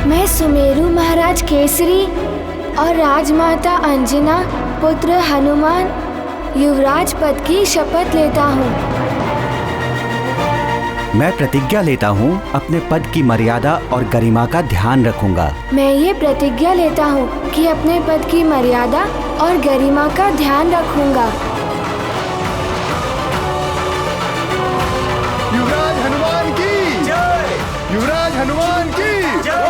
मैं सुमेरु महाराज केसरी और राजमाता अंजना पुत्र हनुमान युवराज पद की शपथ लेता हूँ। मैं प्रतिज्ञा लेता हूँ अपने पद की मर्यादा और गरिमा का ध्यान रखूंगा। मैं ये प्रतिज्ञा लेता हूँ कि अपने पद की मर्यादा और गरिमा का ध्यान रखूंगा। युवराज हनुमान की जय। युवराज हनुमान की जय।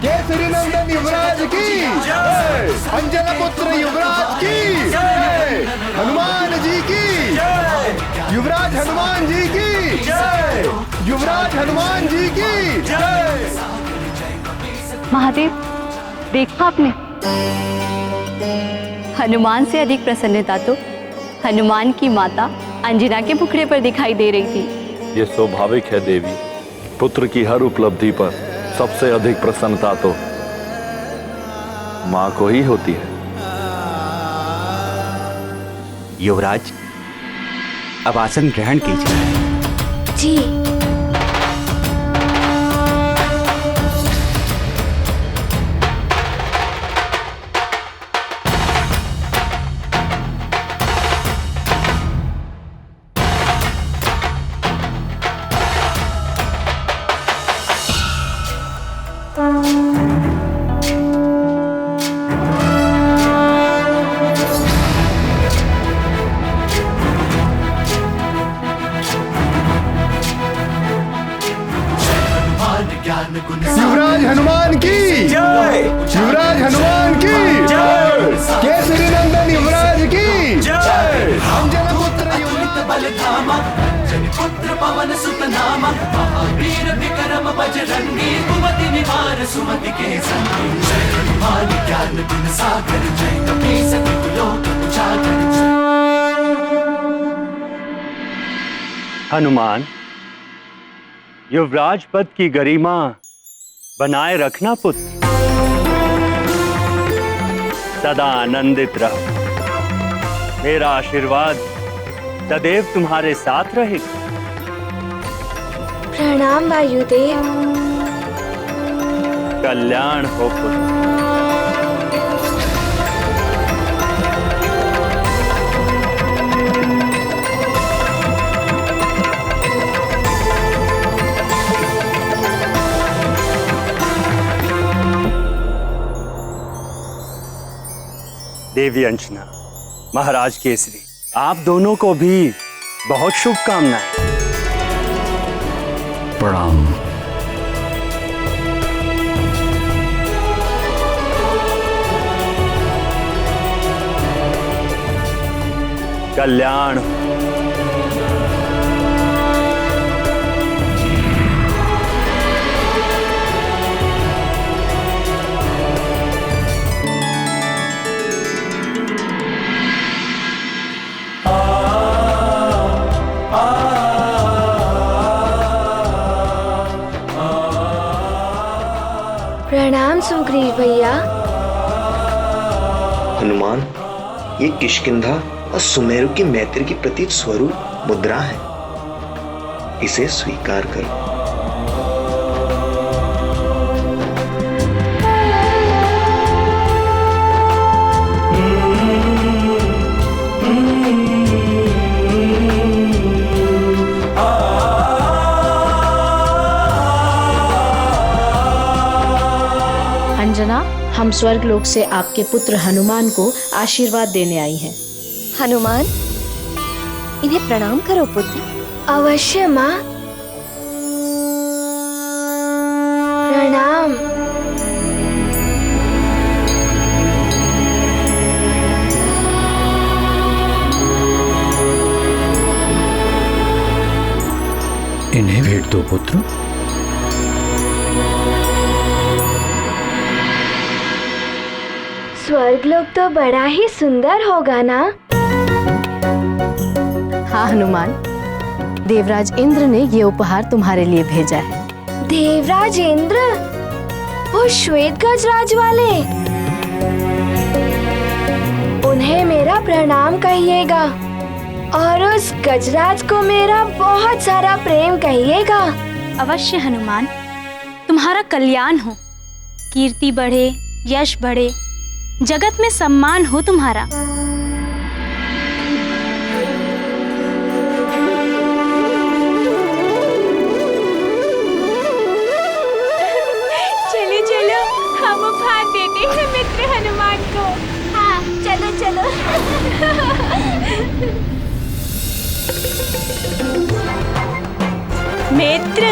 केसरी नंदन युवराज की जय। अंजना पुत्र युवराज की जय। हनुमान जी की जय। युवराज हनुमान जी की जय। युवराज हनुमान जी की जय। महादेव, देखा आपने, हनुमान से अधिक प्रसन्नता तो हनुमान की माता अंजना के मुखड़े पर दिखाई दे रही थी। ये स्वाभाविक है देवी, पुत्र की हर उपलब्धि पर सबसे अधिक प्रसन्नता तो माँ को ही होती है। युवराज, अब आसन ग्रहण कीजिए। जी। युवराज हनुमान की जय। युवराज हनुमान की जय। केसरी नंदन युवराज की जय। अंजना पुत्र युवराज बलधामा पुत्र पवन सुत नामा महावीर विक्रम बजरंगी कुमति निवार सुमति के संगी। जय हनुमान ज्ञान गुण सागर जय कपीस तिहु लोक उजागर। हनुमान, युवराज पद की गरिमा बनाए रखना पुत्र। सदा आनंदित रहो। मेरा आशीर्वाद सदैव तुम्हारे साथ रहेगा। प्रणाम वायुदेव। कल्याण हो पुत्र। देवी अंजना, महाराज केसरी, आप दोनों को भी बहुत शुभकामनाएं। प्रणाम। कल्याण। प्रणाम सुग्रीव भैया। हनुमान, ये किष्किंधा और सुमेरु की मैत्री की प्रतीक स्वरूप मुद्रा है, इसे स्वीकार करो। अंजना, हम स्वर्गलोक से आपके पुत्र हनुमान को आशीर्वाद देने आई हैं। हनुमान, इन्हें प्रणाम करो पुत्र। अवश्य माँ। प्रणाम। इन्हें भेंट दो पुत्र। स्वर्गलोक तो बड़ा ही सुंदर होगा ना? हाँ हनुमान, देवराज इंद्र ने ये उपहार तुम्हारे लिए भेजा है। देवराज इंद्र? वो श्वेत गजराज वाले? उन्हें मेरा प्रणाम कहिएगा और उस गजराज को मेरा बहुत सारा प्रेम कहिएगा। अवश्य हनुमान, तुम्हारा कल्याण हो। कीर्ति बढ़े, यश बढ़े, जगत में सम्मान हो तुम्हारा। चलो चलो, हम उपहार देते हैं मित्र हनुमान को। हाँ चलो चलो। मित्र,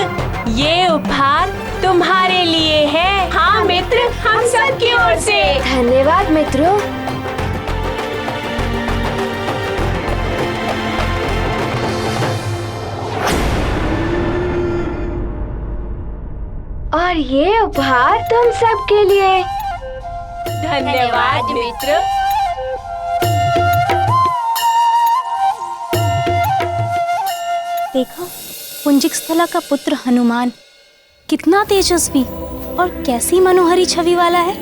ये उपहार तुम्हारे लिए है। हाँ मित्र, हम सब की ओर से। धन्यवाद मित्रों। और ये उपहार तुम सबके लिए। धन्यवाद मित्र। देखो, पुंजिक स्थला का पुत्र हनुमान कितना तेजस्वी और कैसी मनोहरी छवि वाला है।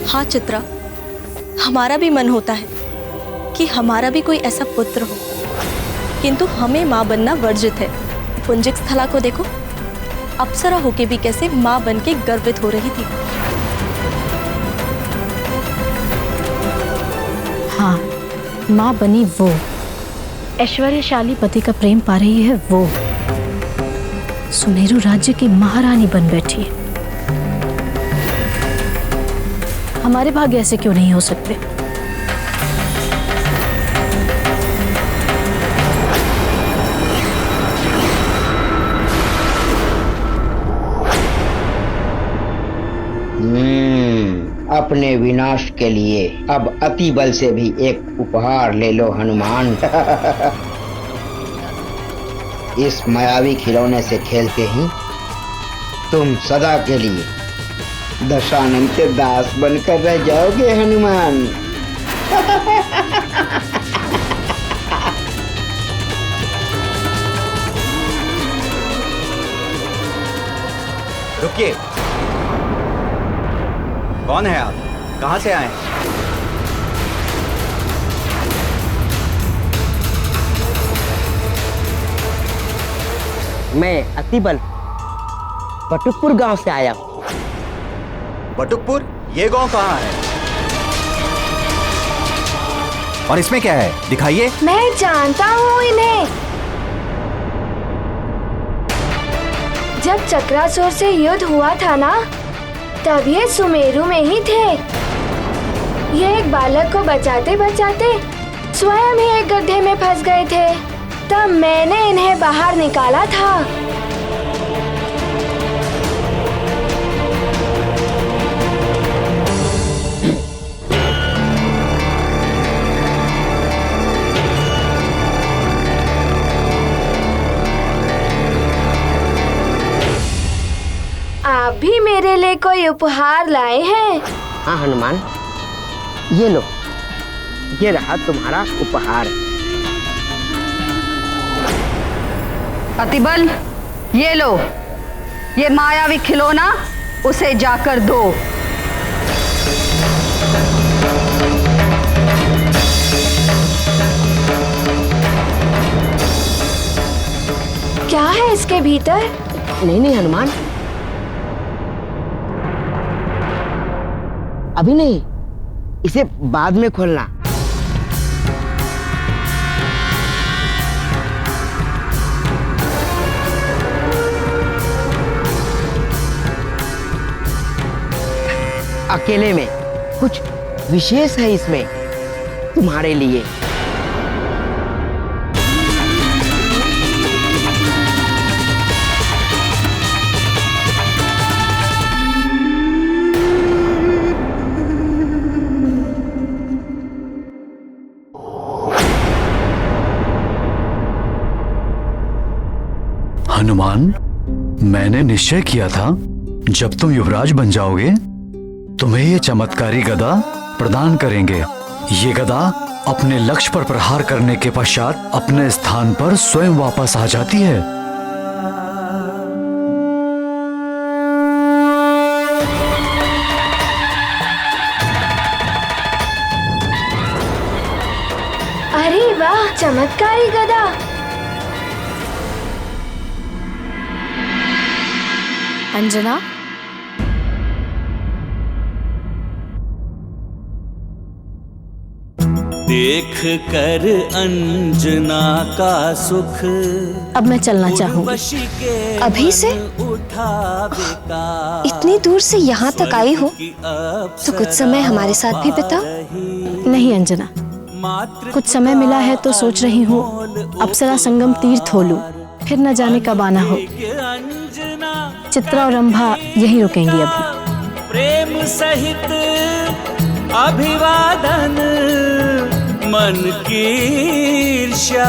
हाँ चित्रा, हमारा भी मन होता है कि हमारा भी कोई ऐसा पुत्र हो, किंतु हमें माँ बनना वर्जित है। पुंजिक स्थला को देखो, अप्सरा होके भी कैसे माँ बन के गर्वित हो रही थी। हाँ, माँ बनी वो, ऐश्वर्यशाली पति का प्रेम पा रही है वो, सुमेरु राज्य की महारानी बन बैठी है। हमारे भाग्य ऐसे क्यों नहीं हो सकते? अपने विनाश के लिए अब अति बल से भी एक उपहार ले लो हनुमान। इस मायावी खिलौने से खेलते ही तुम सदा के लिए दशानन के दास बनकर रह जाओगे हनुमान। रुकिए, कौन है आप? कहां से आए? मैं अतिबल बटुकपुर गांव से आया हूँ। बटुकपुर? ये गांव कहाँ है? और इसमें क्या है, दिखाइए। मैं जानता हूँ इन्हें। जब चक्रासुर से युद्ध हुआ था ना, तब ये सुमेरु में ही थे। ये एक बालक को बचाते बचाते स्वयं ही एक गड्ढे में फंस गए थे। तब मैंने इन्हें बाहर निकाला था। आप भी मेरे लिए कोई उपहार लाए हैं? हाँ हनुमान, ये लो, ये रहा तुम्हारा उपहार। अतिबल, ये लो, ये मायावी खिलौना उसे जाकर दो। क्या है इसके भीतर? नहीं हनुमान, अभी नहीं, इसे बाद में खोलना। अकेले में कुछ विशेष है इसमें तुम्हारे लिए। हनुमान, मैंने निश्चय किया था जब तुम युवराज बन जाओगे तुम्हें ये चमत्कारी गदा प्रदान करेंगे। ये गदा अपने लक्ष्य पर प्रहार करने के पश्चात अपने स्थान पर स्वयं वापस आ जाती है। अरे वाह, चमत्कारी गदा। अंजना, देख कर अंजना का सुख। अब मैं चलना चाहूंगी। अभी से? इतनी दूर से यहाँ तक आई हो तो कुछ समय हमारे साथ भी बिताओ। नहीं अंजना, कुछ समय मिला है तो सोच रही हूँ अप्सरा संगम तीर्थ हो लूं, फिर न जाने कब आना हो। चित्रा और रंभा यहीं रुकेंगी अभी। प्रेम सहित अभिवादन, मन की ईर्ष्या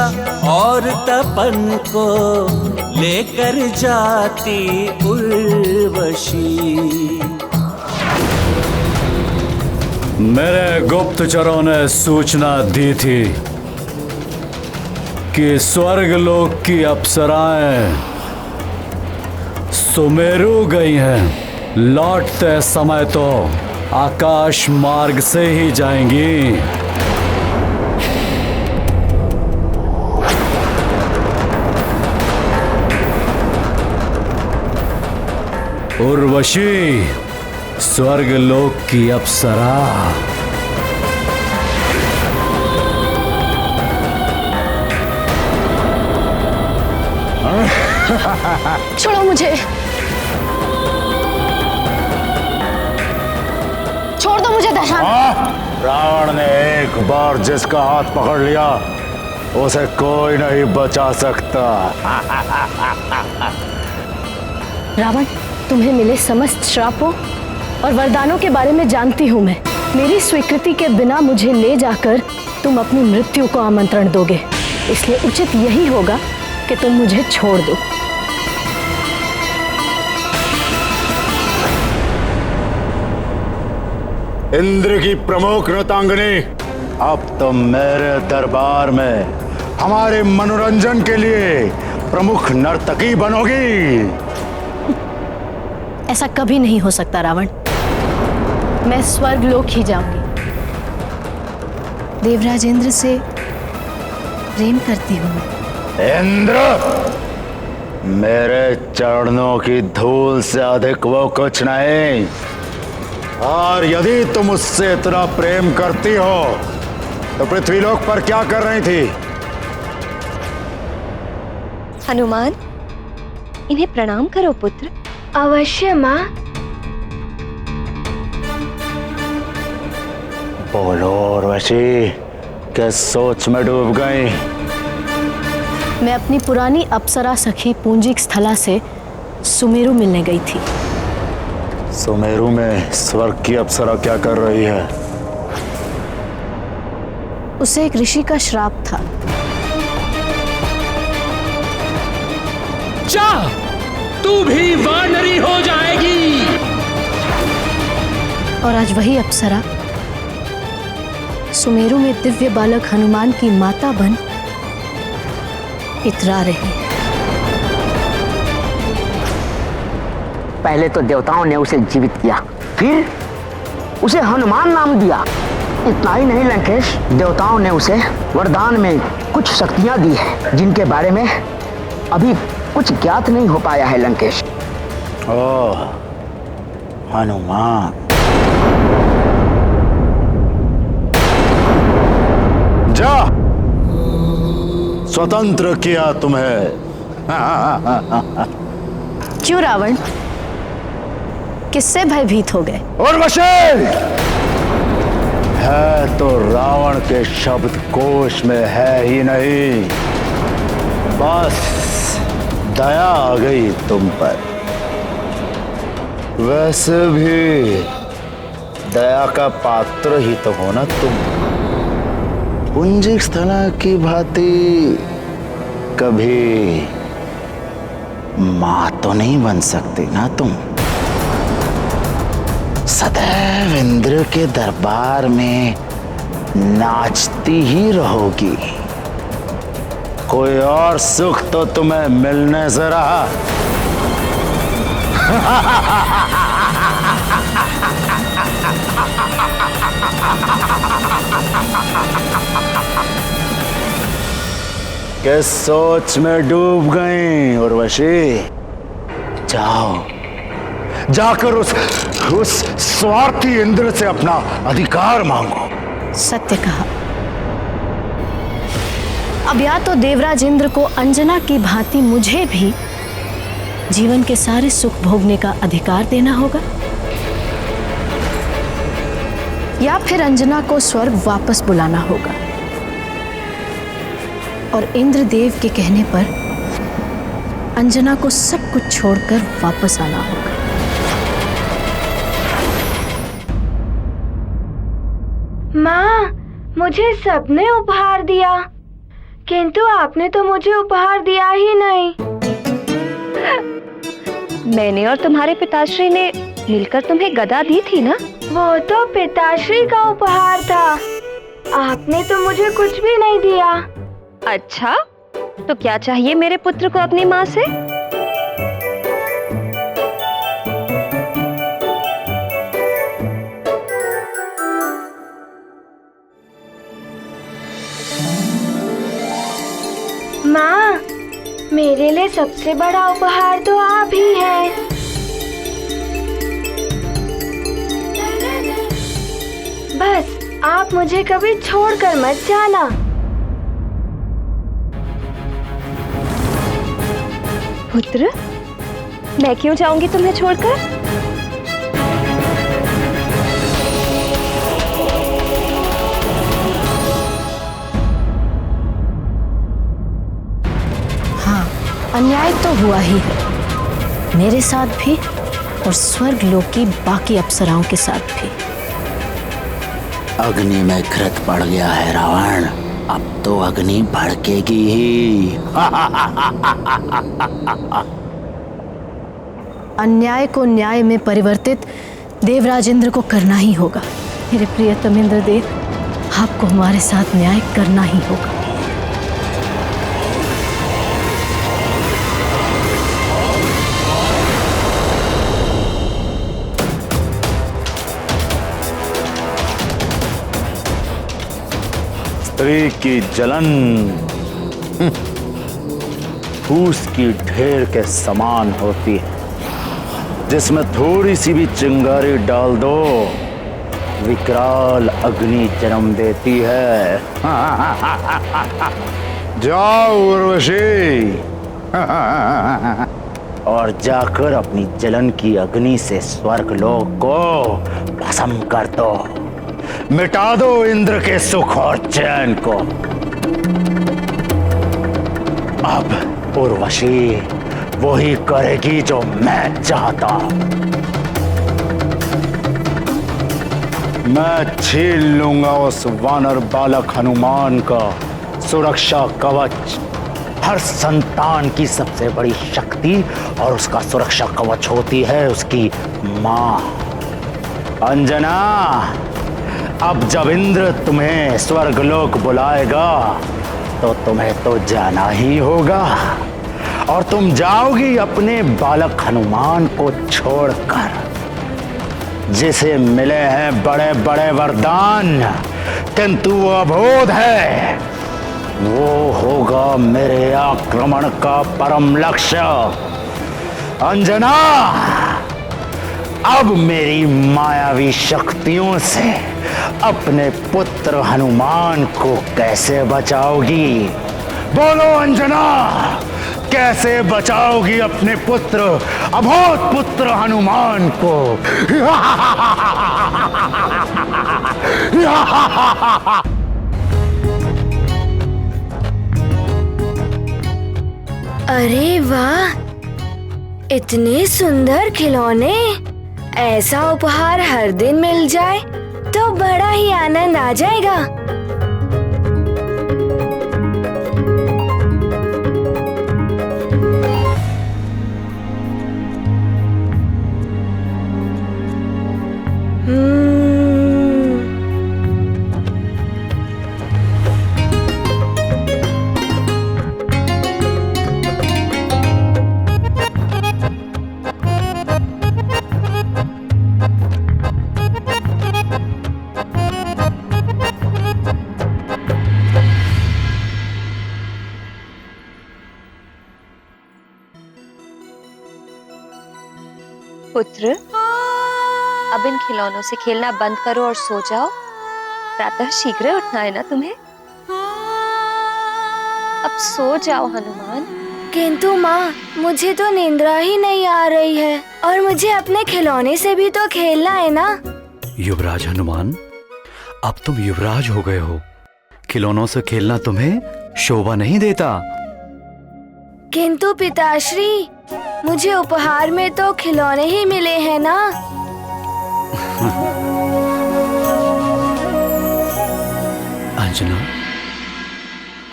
और तपन को लेकर जाती उर्वशी। मेरे गुप्तचरों ने सूचना दी थी कि स्वर्गलोक की अप्सराएं सुमेरु गई हैं। लौटते समय तो आकाश मार्ग से ही जाएंगी। उर्वशी स्वर्गलोक की अप्सरा। छोड़ो मुझे, छोड़ दो मुझे दशानन। रावण ने एक बार जिसका हाथ पकड़ लिया उसे कोई नहीं बचा सकता। रावण, तुम्हें मिले समस्त श्रापों और वरदानों के बारे में जानती हूँ मैं। मेरी स्वीकृति के बिना मुझे ले जाकर तुम अपनी मृत्यु को आमंत्रण दोगे, इसलिए उचित यही होगा कि तुम मुझे छोड़ दो। इंद्र की प्रमुख नृतांगनी, अब तुम मेरे दरबार में हमारे मनोरंजन के लिए प्रमुख नर्तकी बनोगी। ऐसा कभी नहीं हो सकता रावण, मैं स्वर्गलोक ही जाऊंगी। देवराज इंद्र से प्रेम करती हूँ मैं। इंद्र, मेरे चरणों की धूल से अधिक वो कुछ नहीं, और यदि तुम उससे इतना प्रेम करती हो तो पृथ्वीलोक पर क्या कर रही थी? हनुमान, इन्हें प्रणाम करो पुत्र। अवश्य माँ। बोलो उर्वशी, किस सोच में डूब गई? मैं अपनी पुरानी अप्सरा सखी पुंजिक स्थला से सुमेरु मिलने गई थी। सुमेरु में स्वर्ग की अप्सरा क्या कर रही है? उसे एक ऋषि का श्राप था। जा, तू भी वानरी हो जाएगी। और आज वही अप्सरा सुमेरु में दिव्य बालक हनुमान की माता बन इतरा रही। पहले तो देवताओं ने उसे जीवित किया, फिर उसे हनुमान नाम दिया। इतना ही नहीं लंकेश, देवताओं ने उसे वरदान में कुछ शक्तियां दी है जिनके बारे में अभी कुछ ज्ञात नहीं हो पाया है लंकेश। ओह, हनुमान। जा, स्वतंत्र किया तुम्हें। क्यों रावण, किससे भयभीत हो गए? उर्वशी, है तो रावण के शब्द कोश में है ही नहीं, बस दया आ गई तुम पर। वैसे भी दया का पात्र ही तो हो ना तुम। पुंजिक स्थला की भांति कभी मां तो नहीं बन सकती ना तुम। सदैव इंद्र के दरबार में नाचती ही रहोगी। कोई और सुख तो तुम्हें मिलने से रहा। किस सोच में डूब गई उर्वशी? जाओ, जाकर उस स्वार्थी इंद्र से अपना अधिकार मांगो। सत्य कहा, अब या तो देवराज इंद्र को अंजना की भांति मुझे भी जीवन के सारे सुख भोगने का अधिकार देना होगा, या फिर अंजना को स्वर्ग वापस बुलाना होगा और इंद्रदेव के कहने पर अंजना को सब कुछ छोड़कर वापस आना होगा। माँ, मुझे सबने उपहार दिया, किंतु आपने तो मुझे उपहार दिया ही नहीं। मैंने और तुम्हारे पिताश्री ने मिलकर तुम्हें गदा दी थी ना? वो तो पिताश्री का उपहार था, आपने तो मुझे कुछ भी नहीं दिया। अच्छा, तो क्या चाहिए मेरे पुत्र को अपनी माँ से? माँ, मेरे लिए सबसे बड़ा उपहार तो आप ही हैं। बस आप मुझे कभी छोड़कर मत जाना। पुत्र, मैं क्यों जाऊंगी तुम्हें छोड़कर? अन्याय तो हुआ ही है, मेरे साथ भी और स्वर्ग लोक की बाकी अप्सराओं के साथ भी। अग्नि में घृत पड़ गया है रावण, अब तो अग्नि भड़केगी ही। अन्याय को न्याय में परिवर्तित देवराज इंद्र को करना ही होगा। मेरे प्रियतम इंद्रदेव, आपको हमारे साथ न्याय करना ही होगा। स्त्री की जलन फूस की ढेर के समान होती है, जिसमें थोड़ी सी भी चिंगारी डाल दो, विकराल अग्नि जन्म देती है। जाओ उर्वशी, और जाकर अपनी जलन की अग्नि से स्वर्गलोक को भस्म कर दो, मिटा दो इंद्र के सुख और चैन को। अब उर्वशी वही करेगी जो मैं चाहता हूं। मैं छीन लूंगा उस वानर बालक हनुमान का सुरक्षा कवच। हर संतान की सबसे बड़ी शक्ति और उसका सुरक्षा कवच होती है उसकी मां। अंजना, अब जब इंद्र तुम्हें स्वर्गलोक बुलाएगा तो तुम्हें तो जाना ही होगा, और तुम जाओगी अपने बालक हनुमान को छोड़कर, जिसे मिले हैं बड़े बड़े वरदान, किंतु वो अबोध है। वो होगा मेरे आक्रमण का परम लक्ष्य। अंजना, अब मेरी मायावी शक्तियों से अपने पुत्र हनुमान को कैसे बचाओगी? बोलो अंजना, कैसे बचाओगी अपने पुत्र, अबोध पुत्र हनुमान को? अरे वाह, इतने सुंदर खिलौने! ऐसा उपहार हर दिन मिल जाए तो बड़ा ही आनंद आ जाएगा। पुत्र, अब इन खिलौनों से खेलना बंद करो और सो जाओ। प्रातः शीघ्र उठना है ना तुम्हें? अब सो जाओ हनुमान। किंतु माँ, मुझे तो निंद्रा ही नहीं आ रही है और मुझे अपने खिलौने से भी तो खेलना है ना। युवराज हनुमान, अब तुम युवराज हो गए हो, खिलौनों से खेलना तुम्हें शोभा नहीं देता। किंतु पिताश्री, मुझे उपहार में तो खिलौने ही मिले हैं ना। अंजना,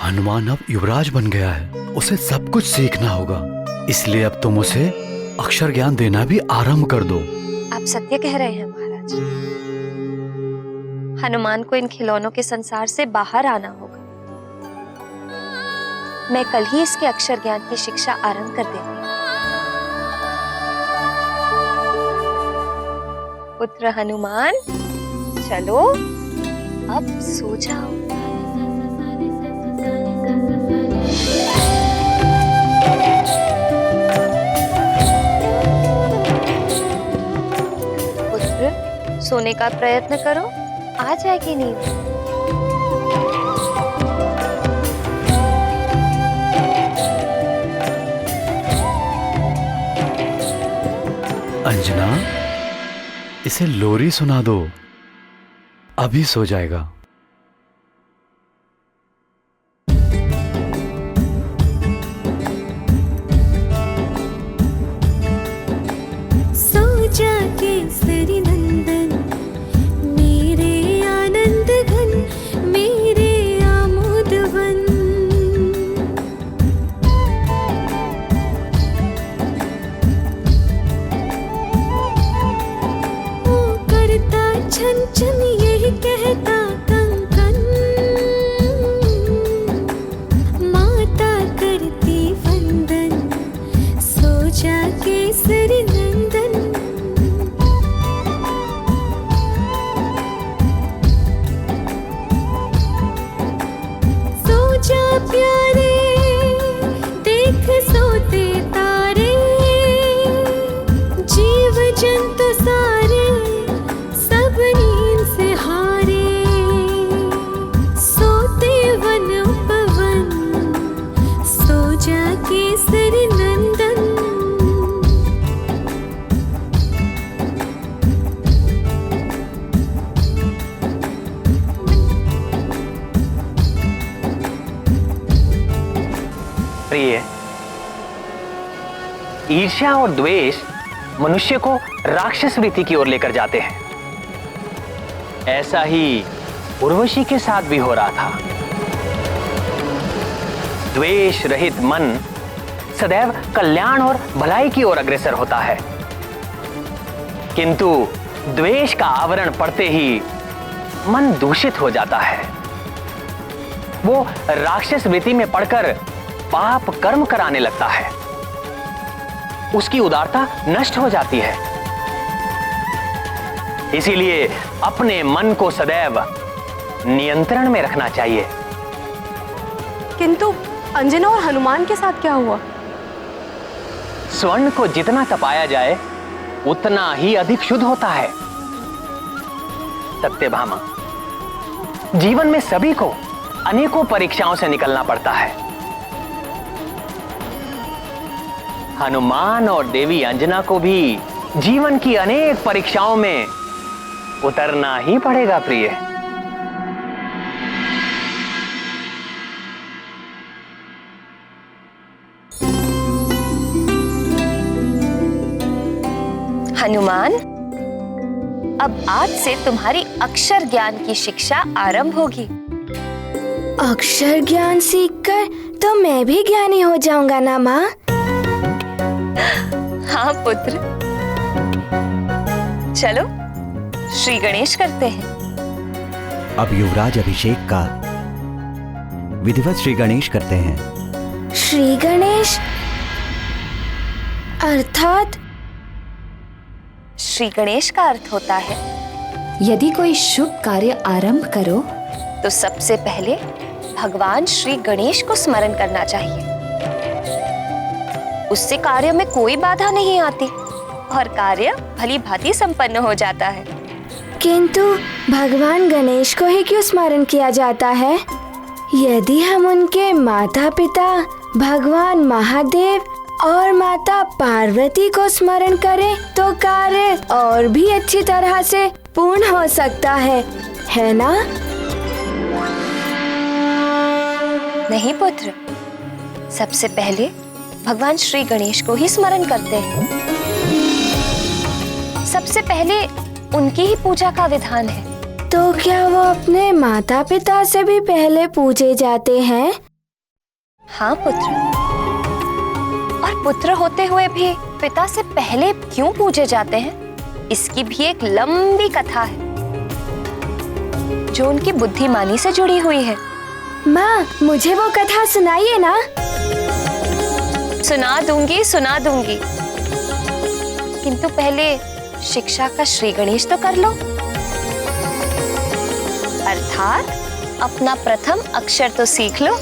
हनुमान अब युवराज बन गया है, उसे सब कुछ सीखना होगा, इसलिए अब तुम उसे अक्षर ज्ञान देना भी आरंभ कर दो। आप सत्य कह रहे हैं महाराज। हनुमान को इन खिलौनों के संसार से बाहर आना होगा। मैं कल ही इसके अक्षर ज्ञान की शिक्षा आरंभ कर देती हूँ। पुत्र हनुमान, चलो अब सो जाओ। पुत्र, सोने का प्रयत्न करो, आ जाएगी नींद। अंजना, इसे लोरी सुना दो, अभी सो जाएगा। सो जा केसरी नंदन, मेरे आनंद घन, मेरे आमोद वन। छन छन यही कहता कंकन, माता करती वंदन, सो जा केसरी नंदन। सो जा प्यारे, देख सोते तारे, जीव जंतु सारे सब नींद से हारे, सोते वन पवन, सो जा केसरी नंदन। प्रिय, ईर्ष्या और द्वेष मनुष्य को राक्षस वृत्ति की ओर लेकर जाते हैं। ऐसा ही उर्वशी के साथ भी हो रहा था। द्वेष रहित मन सदैव कल्याण और भलाई की ओर अग्रसर होता है, किंतु द्वेष का आवरण पड़ते ही मन दूषित हो जाता है। वो राक्षस वृत्ति में पड़कर पाप कर्म कराने लगता है, उसकी उदारता नष्ट हो जाती है। इसीलिए अपने मन को सदैव नियंत्रण में रखना चाहिए। किंतु अंजना और हनुमान के साथ क्या हुआ? स्वर्ण को जितना तपाया जाए उतना ही अधिक शुद्ध होता है। सत्यभामा, जीवन में सभी को अनेकों परीक्षाओं से निकलना पड़ता है। हनुमान और देवी अंजना को भी जीवन की अनेक परीक्षाओं में उतरना ही पड़ेगा प्रिय। हनुमान, अब आज से तुम्हारी अक्षर ज्ञान की शिक्षा आरंभ होगी। अक्षर ज्ञान सीखकर तो मैं भी ज्ञानी हो जाऊंगा ना माँ? हाँ पुत्र, चलो श्री गणेश करते हैं। अब युवराज अभिषेक का विधिवत श्री गणेश करते हैं। श्री गणेश अर्थात? श्री गणेश का अर्थ होता है यदि कोई शुभ कार्य आरंभ करो तो सबसे पहले भगवान श्री गणेश को स्मरण करना चाहिए। उससे कार्य में कोई बाधा नहीं आती और कार्य भली भांति संपन्न हो जाता है। किंतु भगवान गणेश को ही क्यों स्मरण किया जाता है? यदि हम उनके माता पिता भगवान महादेव और माता पार्वती को स्मरण करें तो कार्य और भी अच्छी तरह से पूर्ण हो सकता है ना? नहीं पुत्र, सबसे पहले भगवान श्री गणेश को ही स्मरण करते हैं। सबसे पहले उनकी ही पूजा का विधान है। तो क्या वो अपने माता पिता से भी पहले पूजे जाते हैं? हाँ पुत्र, और पुत्र होते हुए भी पिता से पहले क्यों पूजे जाते हैं, इसकी भी एक लंबी कथा है जो उनकी बुद्धिमानी से जुड़ी हुई है। माँ, मुझे वो कथा सुनाइए ना। सुना दूंगी, किंतु पहले शिक्षा का श्री गणेश तो कर लो, अर्थात अपना प्रथम अक्षर तो सीख लो।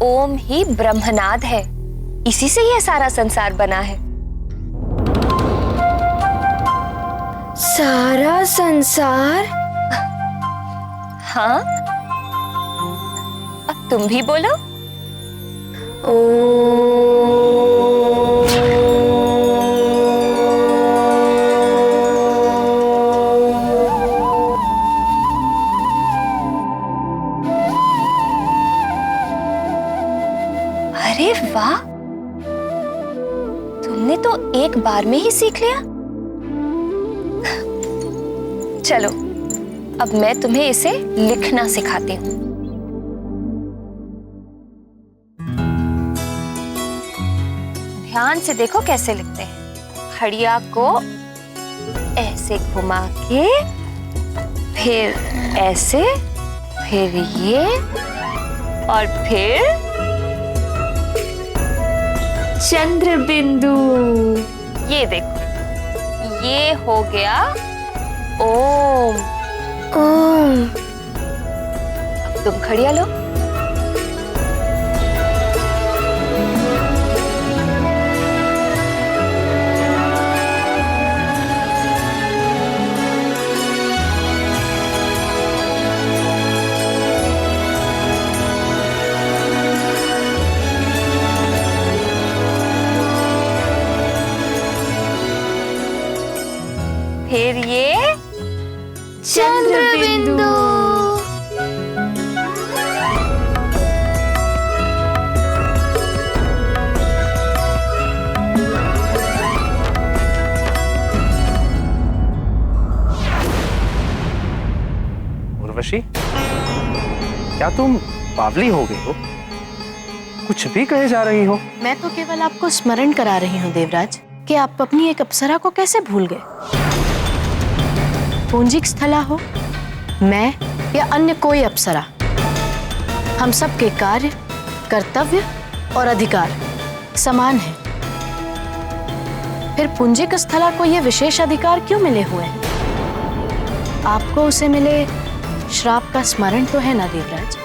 ओम ही ब्रह्मनाद है, इसी से यह सारा संसार बना है। सारा संसार? हाँ, अब तुम भी बोलो। अरे वाह, तुमने तो एक बार में ही सीख लिया। चलो, अब मैं तुम्हें इसे लिखना सिखाती हूँ। ध्यान से देखो कैसे लिखते हैं। खड़िया को ऐसे घुमा के, फिर ऐसे, फिर ये, और फिर चंद्र बिंदु। ये देखो, ये हो गया ओम। ओम। अब तुम खड़िया लो। फिर ये चंद्र बिंदु। उर्वशी, क्या तुम बावली हो गई हो? कुछ भी कहे जा रही हो। मैं तो केवल आपको स्मरण करा रही हूँ देवराज कि आप अपनी एक अप्सरा को कैसे भूल गए। पुंजिक स्थला हो, मैं या अन्य कोई अप्सरा, हम सब के कार्य, कर्तव्य और अधिकार समान हैं। फिर पुंजिक स्थला को ये विशेष अधिकार क्यों मिले हुए हैं? आपको उसे मिले श्राप का स्मरण तो है ना देवराज?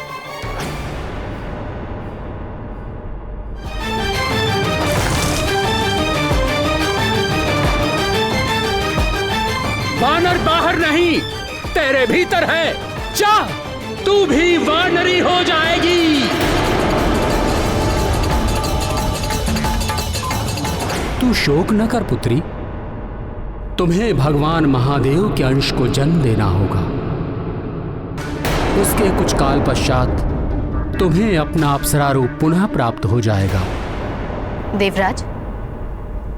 वानर बाहर नहीं, तेरे भीतर है। जा, तू भी वानरी हो जाएगी। तू शोक न कर पुत्री, तुम्हें भगवान महादेव के अंश को जन्म देना होगा। उसके कुछ काल पश्चात तुम्हें अपना अप्सरा रूप पुनः प्राप्त हो जाएगा। देवराज,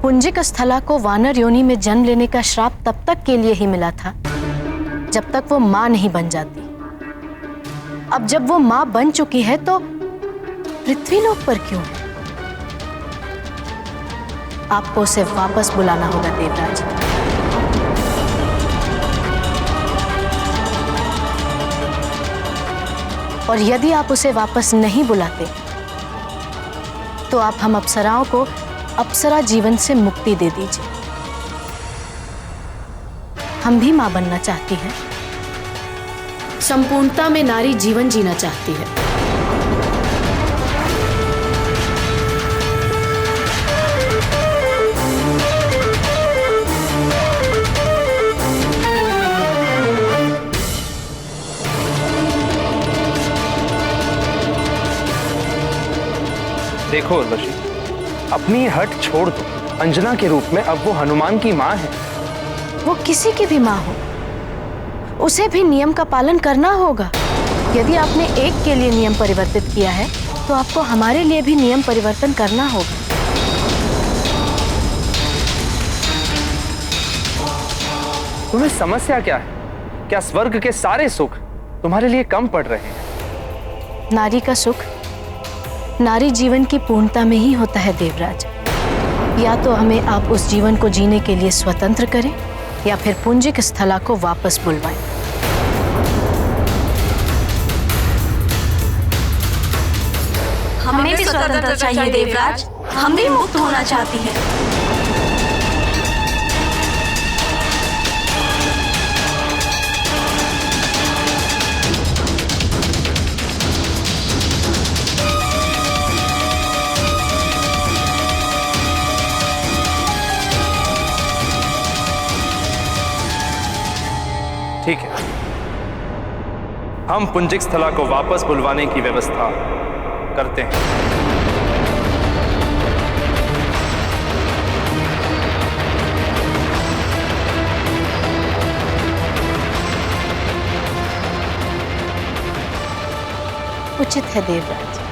पुंजिक स्थला को वानर योनि में जन्म लेने का श्राप तब तक के लिए ही मिला था जब तक वो मां नहीं बन जाती। अब जब वो मां बन चुकी है तो पृथ्वीलोक पर क्यों? आपको उसे वापस बुलाना होगा देवराज। और यदि आप उसे वापस नहीं बुलाते तो तो आप हम अप्सराओं को अप्सरा जीवन से मुक्ति दे दीजिए। हम भी माँ बनना चाहती हैं, संपूर्णता में नारी जीवन जीना चाहती है। देखो उर्वशी, अपनी हट छोड़ दो। अंजना के रूप में अब वो हनुमान की माँ है। वो किसी की भी माँ हो, उसे भी नियम का पालन करना होगा। यदि आपने एक के लिए नियम परिवर्तित किया है तो आपको हमारे लिए भी नियम परिवर्तन करना होगा। तुम्हें समस्या क्या है? क्या स्वर्ग के सारे सुख तुम्हारे लिए कम पड़ रहे हैं? नारी का सुख नारी जीवन की पूर्णता में ही होता है देवराज। या तो हमें आप उस जीवन को जीने के लिए स्वतंत्र करें या फिर पुंजिक स्थला को वापस बुलवाएं। हमें भी स्वतंत्रता चाहिए देवराज, हम भी मुक्त होना चाहती हैं। ठीक है, हम पुंजिक स्थला को वापस बुलवाने की व्यवस्था करते हैं। उचित है देवराज।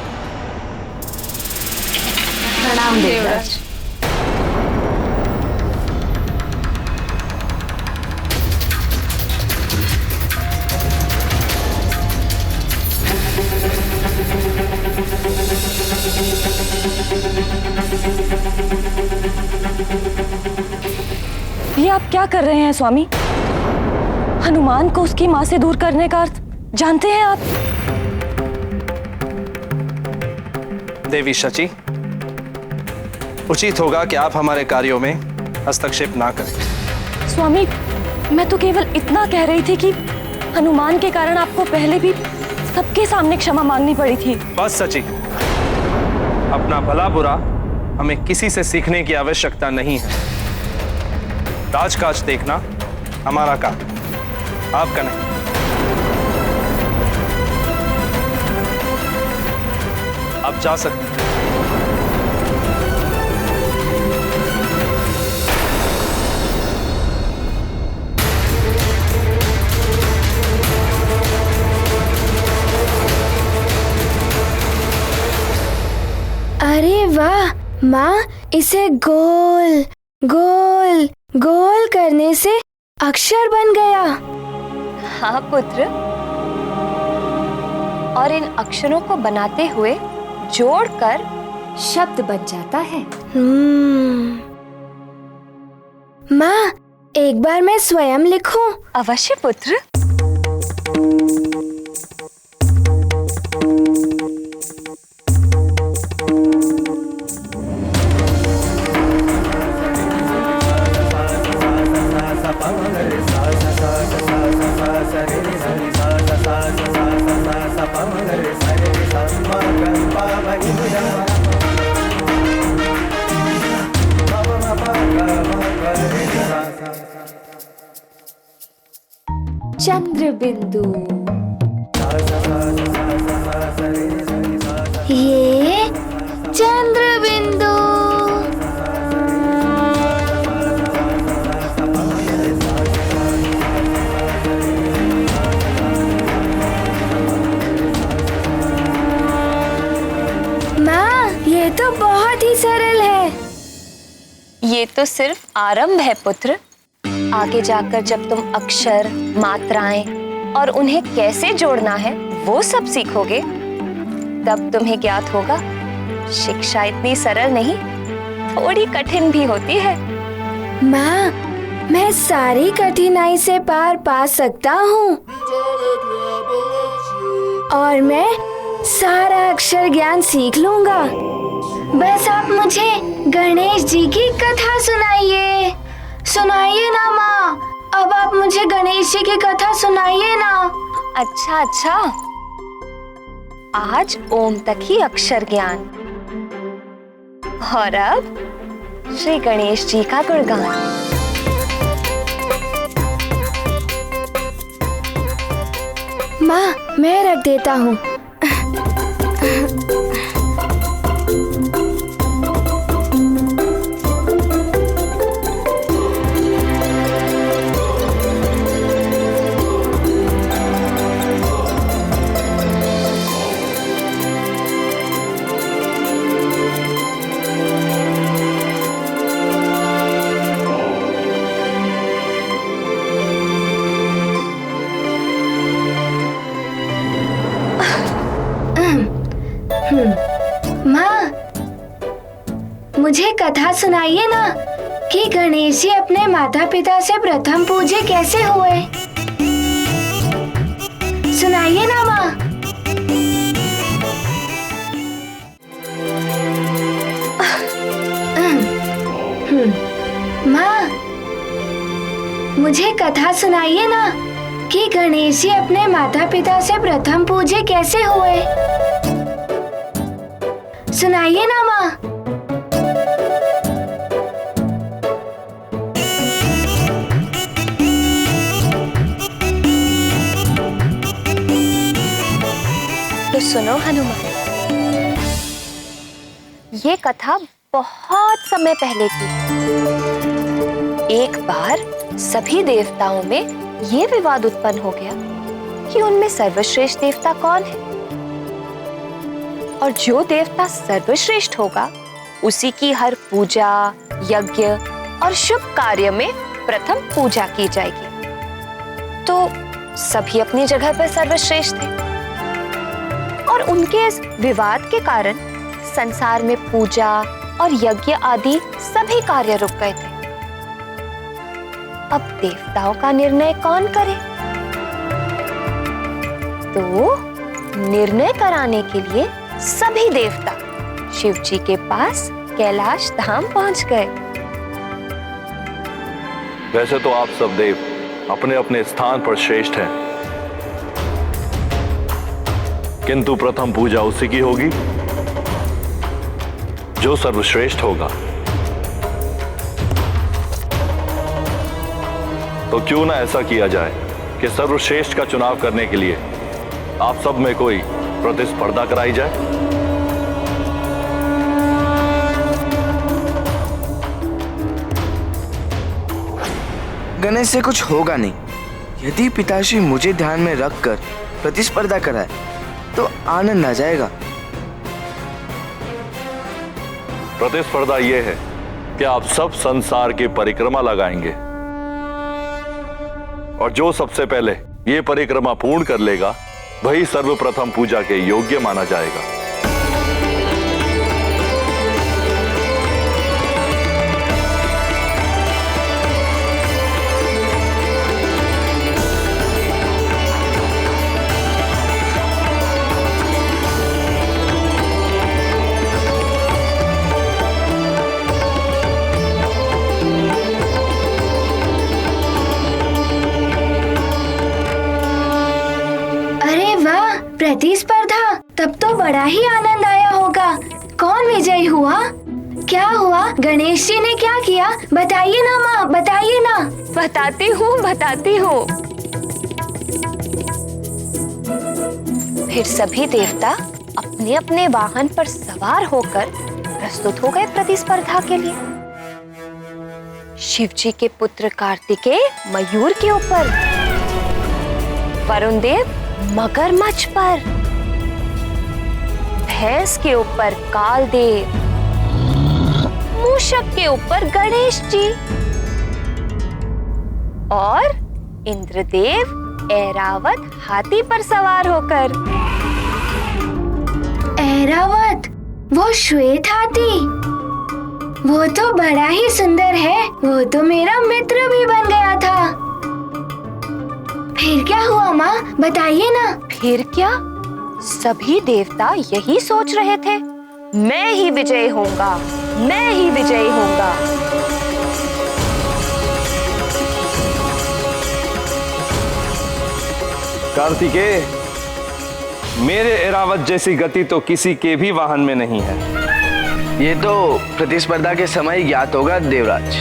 प्रणाम देवराज। ये आप क्या कर रहे हैं स्वामी? हनुमान को उसकी माँ से दूर करने का अर्थ जानते हैं आप? देवी शची, उचित होगा कि आप हमारे कार्यों में हस्तक्षेप ना करें। स्वामी, मैं तो केवल इतना कह रही थी कि हनुमान के कारण आपको पहले भी सबके सामने क्षमा मांगनी पड़ी थी। बस सची, अपना भला बुरा हमें किसी से सीखने की आवश्यकता नहीं है। राजकाज देखना हमारा काम, आपका नहीं। आप जा सकते हैं। अरे वाह माँ, इसे गोल गोल गोल करने से अक्षर बन गया। हाँ पुत्र, और इन अक्षरों को बनाते हुए जोड़कर शब्द बन जाता है। माँ, एक बार मैं स्वयं लिखूं? अवश्य पुत्र। चंद्र बिंदु, ये चंद्र बिंदु। माँ, ये तो बहुत ही सरल है। ये तो सिर्फ आरंभ है पुत्र। आगे जाकर जब तुम अक्षर, मात्राएं और उन्हें कैसे जोड़ना है वो सब सीखोगे, तब तुम्हें ज्ञात होगा शिक्षा इतनी सरल नहीं, थोड़ी कठिन भी होती है। माँ, मैं सारी कठिनाई से पार पा सकता हूँ और मैं सारा अक्षर ज्ञान सीख लूंगा। बस आप मुझे गणेश जी की कथा सुनाइए। सुनाइए ना माँ, अब आप मुझे गणेश जी की कथा सुनाइए ना। अच्छा अच्छा, आज ओम तक ही अक्षर ज्ञान, और अब श्री गणेश जी का गुणगान। माँ, मैं रख देता हूँ। माँ, मुझे कथा सुनाइए ना कि गणेश जी अपने माता पिता से प्रथम पूजे कैसे हुए। सुनाइए ना माँ। माँ, मुझे कथा सुनाइए ना कि गणेश जी अपने माता पिता से प्रथम पूजे कैसे हुए। सुनाइए ना माँ। तो सुनो हनुमान, ये कथा बहुत समय पहले की। एक बार सभी देवताओं में ये विवाद उत्पन्न हो गया कि उनमें सर्वश्रेष्ठ देवता कौन है, और जो देवता सर्वश्रेष्ठ होगा उसी की हर पूजा, यज्ञ और शुभ कार्य में प्रथम पूजा की जाएगी। तो सभी अपनी जगह पर सर्वश्रेष्ठ थे, और उनके इस विवाद के कारण संसार में पूजा और यज्ञ आदि सभी कार्य रुक गए थे। अब देवताओं का निर्णय कौन करे? तो निर्णय कराने के लिए सभी देवता शिव जी के पास कैलाश धाम पहुंच गए। वैसे तो आप सब देव अपने अपने स्थान पर श्रेष्ठ हैं, किंतु प्रथम पूजा उसी की होगी जो सर्वश्रेष्ठ होगा। तो क्यों ना ऐसा किया जाए कि सर्वश्रेष्ठ का चुनाव करने के लिए आप सब में कोई प्रतिस्पर्धा कराई जाए। गणेश से कुछ होगा नहीं। यदि पिताश्री मुझे ध्यान में रखकर प्रतिस्पर्धा कराए तो आनंद आ जाएगा। प्रतिस्पर्धा यह है कि आप सब संसार की परिक्रमा लगाएंगे, और जो सबसे पहले ये परिक्रमा पूर्ण कर लेगा वही सर्वप्रथम पूजा के योग्य माना जाएगा। प्रतिस्पर्धा, तब तो बड़ा ही आनंद आया होगा। कौन विजयी हुआ? क्या हुआ? गणेश जी ने क्या किया? बताइए ना माँ, बताइए ना। बताती हूँ। फिर सभी देवता अपने अपने वाहन पर सवार होकर प्रस्तुत हो गए प्रतिस्पर्धा के लिए। शिव जी के पुत्र कार्तिकेय मयूर के ऊपर, वरुण देव मगरमच्छ पर, भैंस के ऊपर कालदेव, मूषक के ऊपर गणेश जी, और इंद्रदेव ऐरावत हाथी पर सवार होकर। ऐरावत, वो श्वेत हाथी, वो तो बड़ा ही सुंदर है। वो तो मेरा मित्र भी बन गया था। फिर क्या हुआ माँ, बताइए ना। फिर क्या? सभी देवता यही सोच रहे थे, मैं ही विजयी होऊंगा, मैं ही विजयी होऊंगा। कार्तिकेय, मेरे एरावत जैसी गति तो किसी के भी वाहन में नहीं है। ये तो प्रतिस्पर्धा के समय ज्ञात होगा देवराज।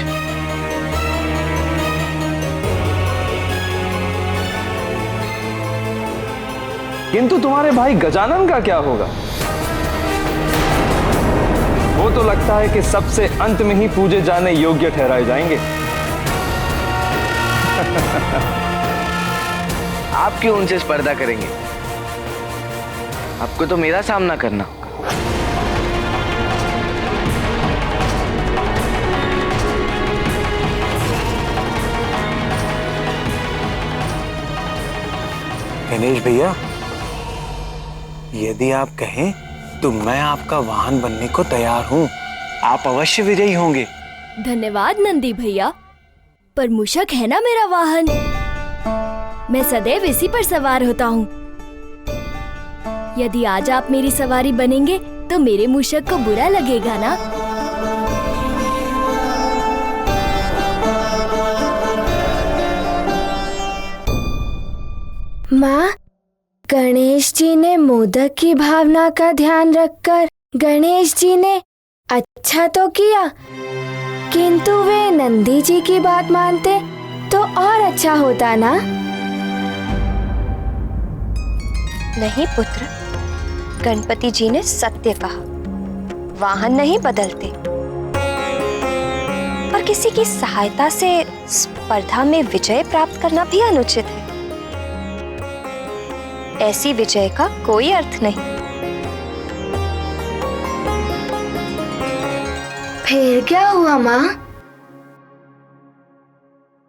किंतु तुम्हारे भाई गजानन का क्या होगा? वो तो लगता है कि सबसे अंत में ही पूजे जाने योग्य ठहराए जाएंगे। आप क्यों उनसे स्पर्धा करेंगे? आपको तो मेरा सामना करना होगा। गणेश भैया, यदि आप कहें तो मैं आपका वाहन बनने को तैयार हूँ। आप अवश्य विजयी होंगे। धन्यवाद नंदी भैया, पर मूषक है ना मेरा वाहन, मैं सदैव इसी पर सवार होता हूँ। यदि आज आप मेरी सवारी बनेंगे तो मेरे मूषक को बुरा लगेगा ना? माँ, गणेश जी ने मोदक की भावना का ध्यान रखकर गणेश जी ने अच्छा तो किया, किंतु वे नंदी जी की बात मानते तो और अच्छा होता ना? नहीं पुत्र, गणपति जी ने सत्य कहा, वाहन नहीं बदलते। और किसी की सहायता से स्पर्धा में विजय प्राप्त करना भी अनुचित है। ऐसी विजय का कोई अर्थ नहीं। फिर क्या हुआ माँ?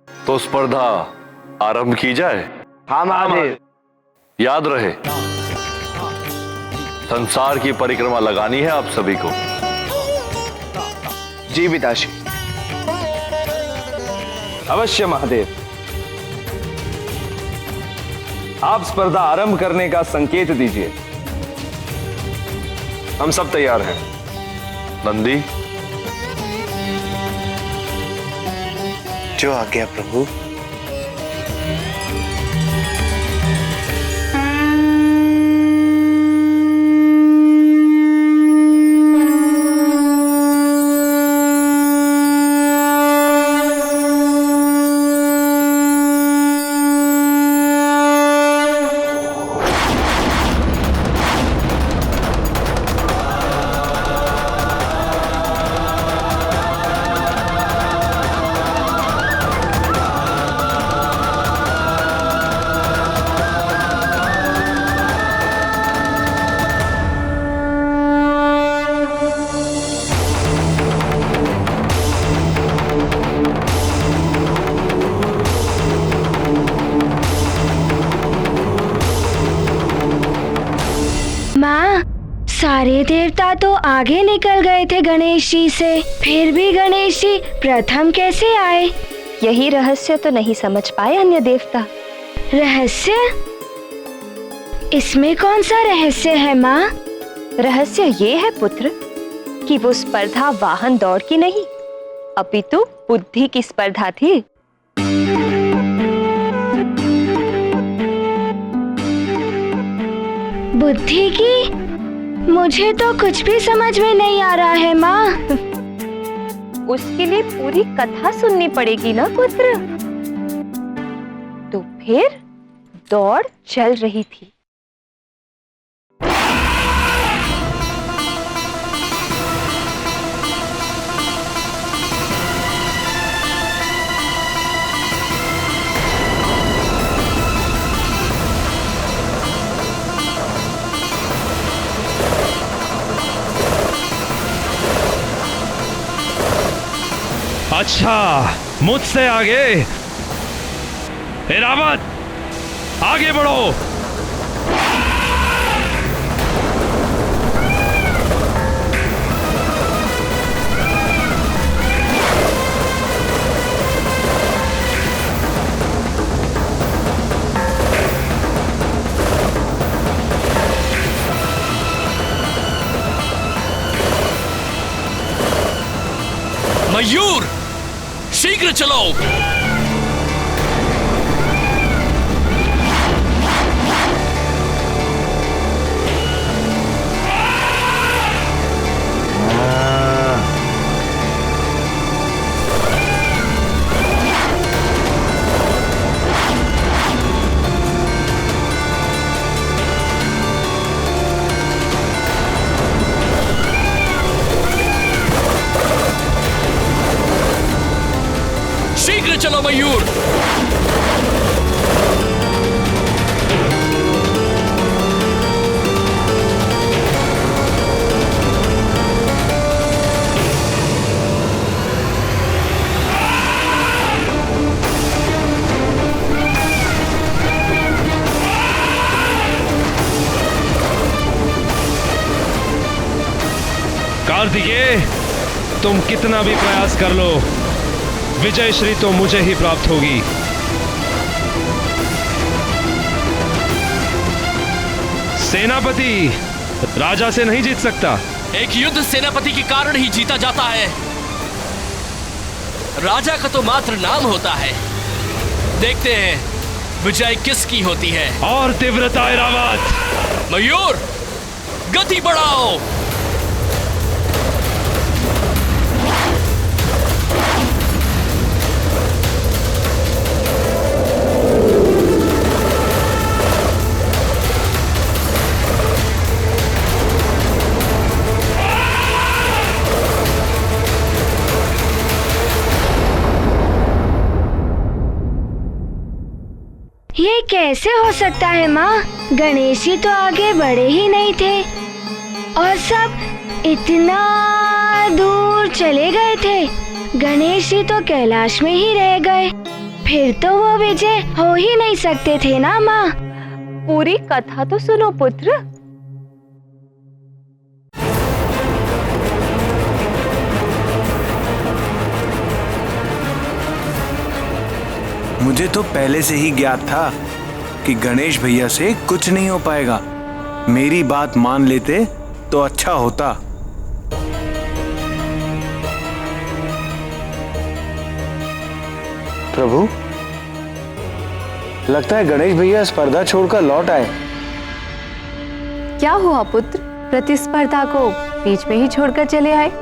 तो स्पर्धा आरंभ की जाए। हाँ महादेव। याद रहे, संसार की परिक्रमा लगानी है आप सभी को। जी पिताश्री। अवश्य महादेव। आप स्पर्धा आरंभ करने का संकेत दीजिए। हम सब तैयार हैं। नंदी, जो आज्ञा प्रभु। सारे देवता तो आगे निकल गए थे गणेश जी से, फिर भी गणेश जी प्रथम कैसे आए? यही रहस्य तो नहीं समझ पाए अन्य देवता। रहस्य? इसमें कौन सा रहस्य है माँ? रहस्य ये है पुत्र कि वो स्पर्धा वाहन दौड़ की नहीं, अपितु बुद्धि की स्पर्धा थी। बुद्धि की? मुझे तो कुछ भी समझ में नहीं आ रहा है माँ। उसके लिए पूरी कथा सुननी पड़ेगी ना पुत्र। तो फिर दौड़ चल रही थी। अच्छा, मुझसे आगे। ऐरावत, आगे बढ़ो। मयूर, शीघ्र चलो। शीघ्र चलो मयूर। कार्तिकेय, तुम कितना भी प्रयास कर लो, विजय श्री तो मुझे ही प्राप्त होगी। सेनापति राजा से नहीं जीत सकता। एक युद्ध सेनापति के कारण ही जीता जाता है। राजा का तो मात्र नाम होता है। देखते हैं विजय किसकी होती है। और तीव्रता ऐरावत। मयूर, गति बढ़ाओ। ये कैसे हो सकता है माँ? गणेश जी तो आगे बढ़े ही नहीं थे और सब इतना दूर चले गए थे। गणेश जी तो कैलाश में ही रह गए। फिर तो वो विजय हो ही नहीं सकते थे ना माँ? पूरी कथा तो सुनो पुत्र। मुझे तो पहले से ही ज्ञात था कि गणेश भैया से कुछ नहीं हो पाएगा। मेरी बात मान लेते तो अच्छा होता। प्रभु, लगता है गणेश भैया स्पर्धा छोड़कर लौट आए। क्या हुआ पुत्र? प्रतिस्पर्धा को बीच में ही छोड़कर चले आए?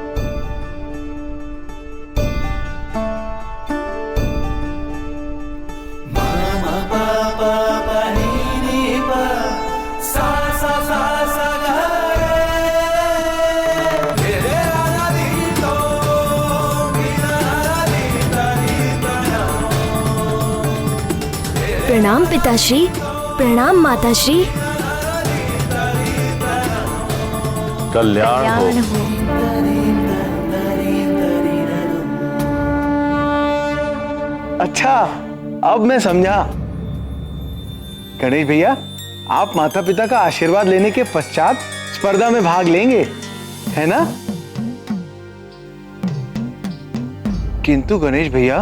प्रणाम पिताश्री, प्रणाम माताश्री। कल्याण हो। अच्छा, अब मैं समझा। गणेश भैया, आप माता पिता का आशीर्वाद लेने के पश्चात स्पर्धा में भाग लेंगे, है ना? किंतु गणेश भैया,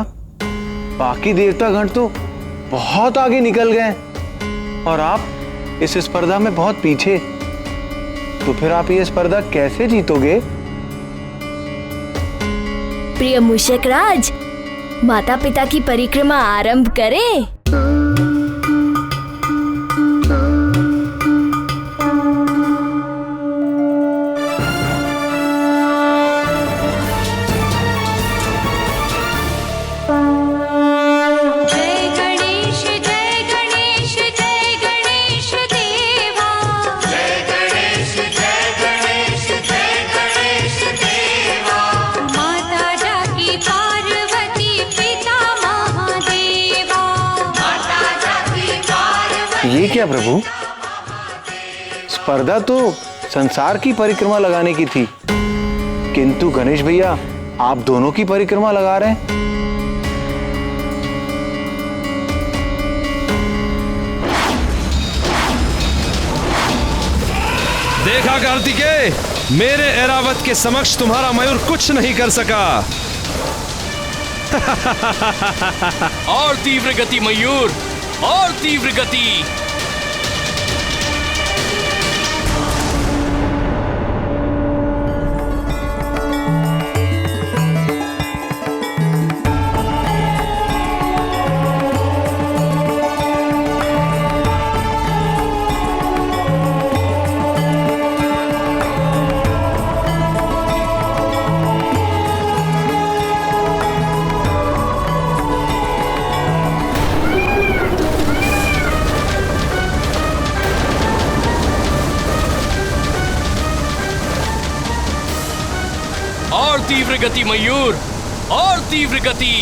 बाकी देवतागण तो बहुत आगे निकल गए और आप इस स्पर्धा में बहुत पीछे। तो फिर आप ये स्पर्धा कैसे जीतोगे? प्रिय मूषक राज, माता पिता की परिक्रमा आरंभ करें। ये क्या प्रभु? स्पर्धा तो संसार की परिक्रमा लगाने की थी, किंतु गणेश भैया आप दोनों की परिक्रमा लगा रहे हैं। देखा कार्तिकेय, मेरे ऐरावत के समक्ष तुम्हारा मयूर कुछ नहीं कर सका। और तीव्र गति मयूर, और तीव्र गति। तीव्र गति मयूर, और तीव्र गति।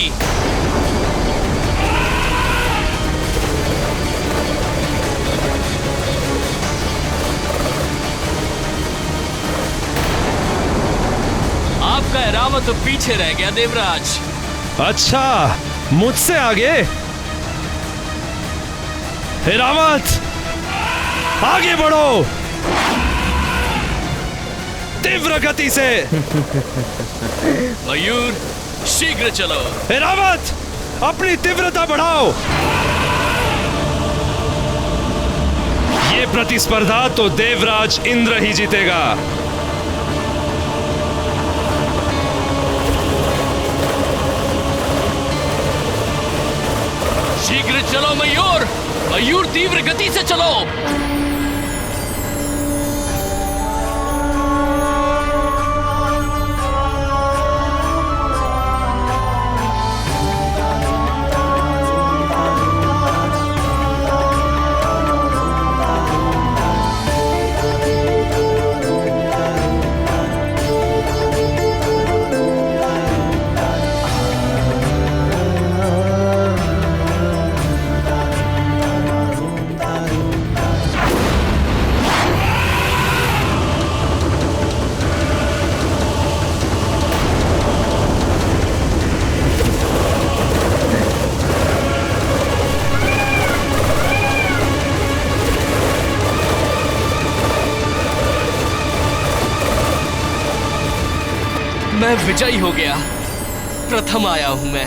आपका एरावत तो पीछे रह गया देवराज। अच्छा, मुझसे आगे? एरावत, आगे बढ़ो तीव्र गति से। मयूर, शीघ्र चलो। एरावत, अपनी तीव्रता बढ़ाओ। ये प्रतिस्पर्धा तो देवराज इंद्र ही जीतेगा। शीघ्र चलो मयूर, मयूर तीव्र गति से चलो। मैं विजयी हो गया, प्रथम आया हूं मैं।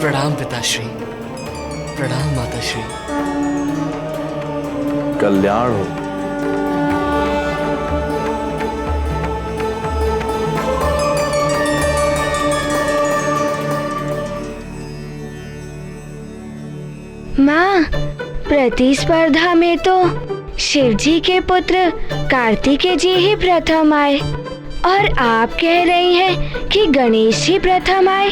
प्रणाम पिताश्री, प्रणाम माताश्री। कल्याण हो। माँ, प्रतिस्पर्धा में तो शिवजी के पुत्र कार्तिकेय जी ही प्रथम आए और आप कह रही हैं कि गणेश जी प्रथम आए।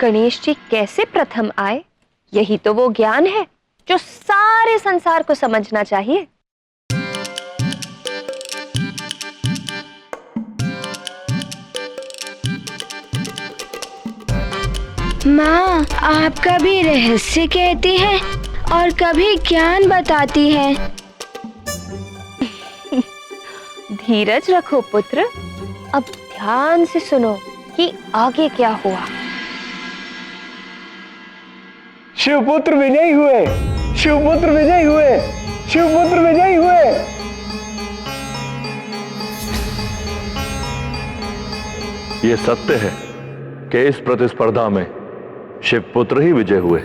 गणेश जी कैसे प्रथम आए? यही तो वो ज्ञान है जो सारे संसार को समझना चाहिए। माँ, आप कभी रहस्य कहती हैं और कभी ज्ञान बताती हैं। धीरज रखो पुत्र, अब ध्यान से सुनो कि आगे क्या हुआ। शिवपुत्र विजयी हुए, शिवपुत्र विजयी हुए, शिवपुत्र विजयी हुए। ये सत्य है कि इस प्रतिस्पर्धा में शिवपुत्र ही विजय हुए।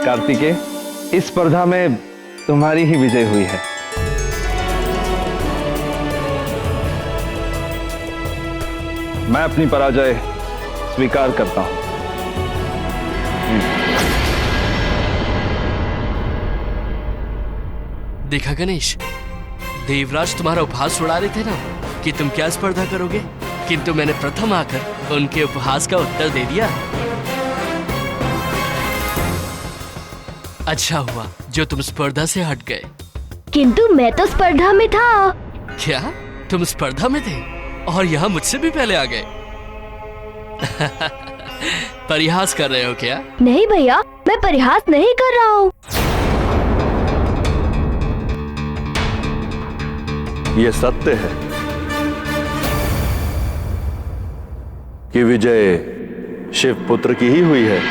कार्तिकेय, इस स्पर्धा में तुम्हारी ही विजय हुई है। मैं अपनी पराजय स्वीकार करता हूं। देखा गणेश, देवराज तुम्हारा उपहास उड़ा रहे थे ना कि तुम क्या स्पर्धा करोगे, किंतु मैंने प्रथम आकर उनके उपहास का उत्तर दे दिया। अच्छा हुआ जो तुम स्पर्धा से हट गए। किंतु मैं तो स्पर्धा में था। क्या तुम स्पर्धा में थे और यहाँ मुझसे भी पहले आ गए? परिहास कर रहे हो क्या? नहीं भैया, मैं परिहास नहीं कर रहा हूँ। ये सत्य है कि विजय शिवपुत्र की ही हुई है,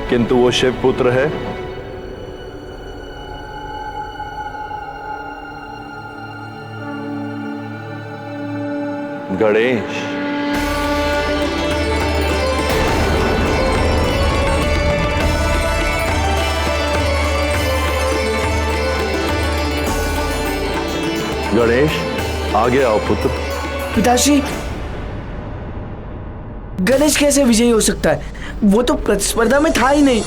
किंतु वो शिवपुत्र है गणेश। गणेश, आगे आओ पुत्र। पिताश्री, गणेश कैसे विजयी हो सकता है? वो तो प्रतिस्पर्धा में था ही नहीं।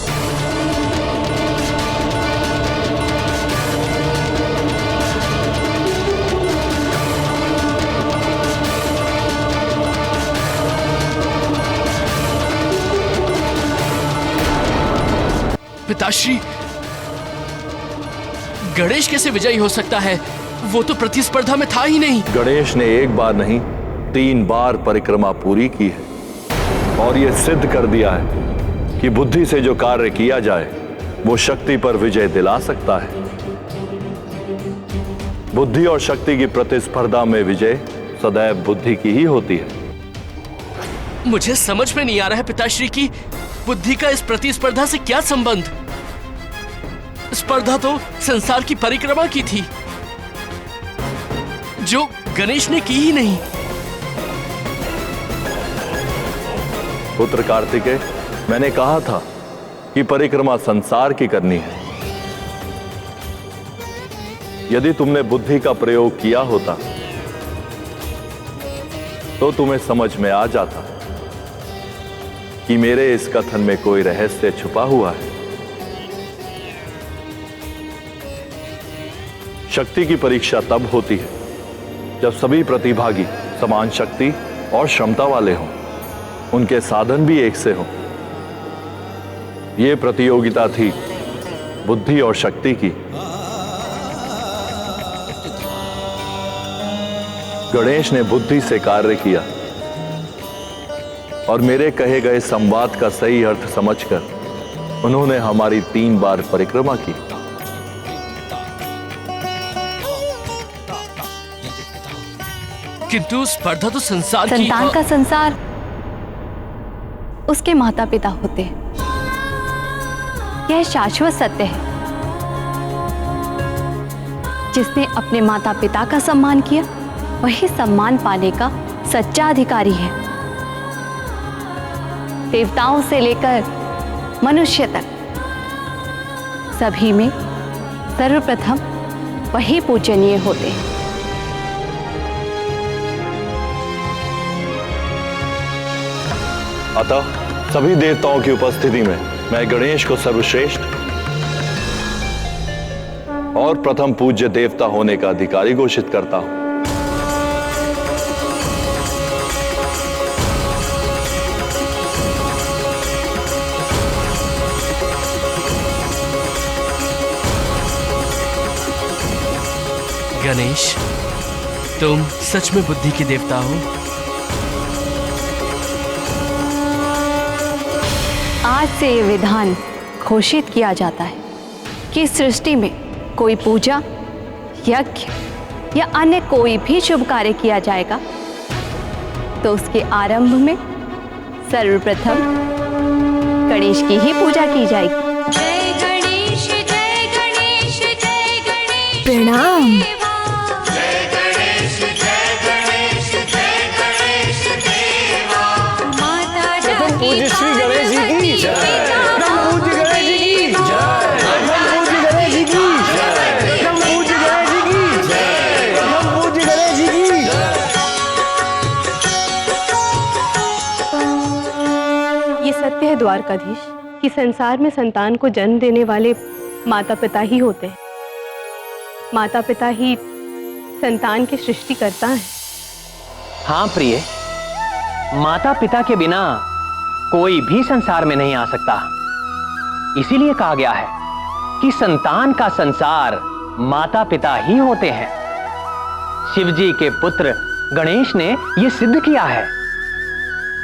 पिताश्री, गणेश कैसे विजयी हो सकता है? वो तो प्रतिस्पर्धा में था ही नहीं। गणेश ने एक बार नहीं 3 बार परिक्रमा पूरी की है और यह सिद्ध कर दिया है कि बुद्धि से जो कार्य किया जाए वो शक्ति पर विजय दिला सकता है। बुद्धि और शक्ति की प्रतिस्पर्धा में विजय सदैव बुद्धि की ही होती है। मुझे समझ में नहीं आ रहा है पिताश्री की बुद्धि का इस प्रतिस्पर्धा से क्या संबंध? स्पर्धा तो संसार की परिक्रमा की थी, जो गणेश ने की ही नहीं। पुत्र कार्तिकेय, मैंने कहा था कि परिक्रमा संसार की करनी है। यदि तुमने बुद्धि का प्रयोग किया होता तो तुम्हें समझ में आ जाता कि मेरे इस कथन में कोई रहस्य छुपा हुआ है। शक्ति की परीक्षा तब होती है जब सभी प्रतिभागी समान शक्ति और क्षमता वाले हों, उनके साधन भी एक से हों। यह प्रतियोगिता थी बुद्धि और शक्ति की। गणेश ने बुद्धि से कार्य किया और मेरे कहे गए संवाद का सही अर्थ समझकर उन्होंने हमारी 3 बार परिक्रमा की। किंतु स्पर्धा तो संसार की। संतान का संसार उसके माता पिता होते हैं, यह शाश्वत सत्य है। जिसने अपने माता पिता का सम्मान किया वही सम्मान पाने का सच्चा अधिकारी है। देवताओं से लेकर मनुष्य तक सभी में सर्वप्रथम वही पूजनीय होते हैं। अतः सभी देवताओं की उपस्थिति में मैं गणेश को सर्वश्रेष्ठ और प्रथम पूज्य देवता होने का अधिकारी घोषित करता हूं। गणेश, तुम सच में बुद्धि के देवता हो। आज से ये विधान घोषित किया जाता है कि सृष्टि में कोई पूजा, यज्ञ या अन्य कोई भी शुभ कार्य किया जाएगा तो उसके आरंभ में सर्वप्रथम गणेश की ही पूजा की जाएगी। जय गणेश जय गणेश जय गणेश। प्रणाम। जय गणेश जय गणेश जय गणेश देवा। माता जानकी श्री गणेश जी की जय। पूज्य गणेश जी की जय। पूज्य गणेश जी की जय। पूज्य गणेश जी की जय। पूज्य गणेश जी की ये सत्य है द्वारकाधीश कि संसार में संतान को जन्म देने वाले माता पिता ही होते हैं। माता पिता ही संतान की सृष्टि करता है। हाँ प्रिय, माता पिता के बिना कोई भी संसार में नहीं आ सकता। इसीलिए कहा गया है कि संतान का संसार माता पिता ही होते हैं। शिवजी के पुत्र गणेश ने यह सिद्ध किया है।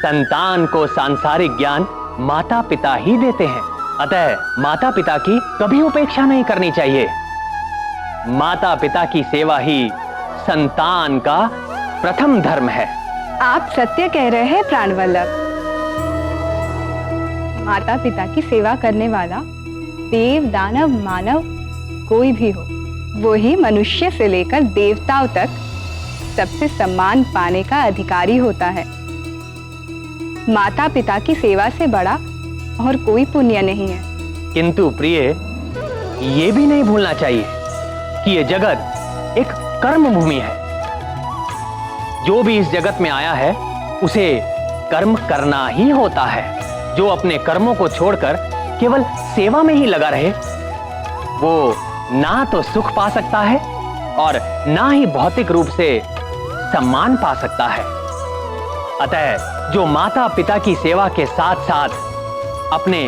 संतान को सांसारिक ज्ञान माता पिता ही देते हैं, अतः माता पिता की कभी उपेक्षा नहीं करनी चाहिए। माता पिता की सेवा ही संतान का प्रथम धर्म है। आप सत्य कह रहे हैं प्राणवल्लभ। माता पिता की सेवा करने वाला देव, दानव, मानव कोई भी हो, वो ही मनुष्य से लेकर देवताओं तक सबसे सम्मान पाने का अधिकारी होता है। माता पिता की सेवा से बड़ा और कोई पुण्य नहीं है। किंतु प्रिय, ये भी नहीं भूलना चाहिए कि ये जगत एक कर्म भूमि है। जो भी इस जगत में आया है उसे कर्म करना ही होता है। जो अपने कर्मों को छोड़कर केवल सेवा में ही लगा रहे, वो ना तो सुख पा सकता है और ना ही भौतिक रूप से सम्मान पा सकता है। अतः जो माता पिता की सेवा के साथ साथ अपने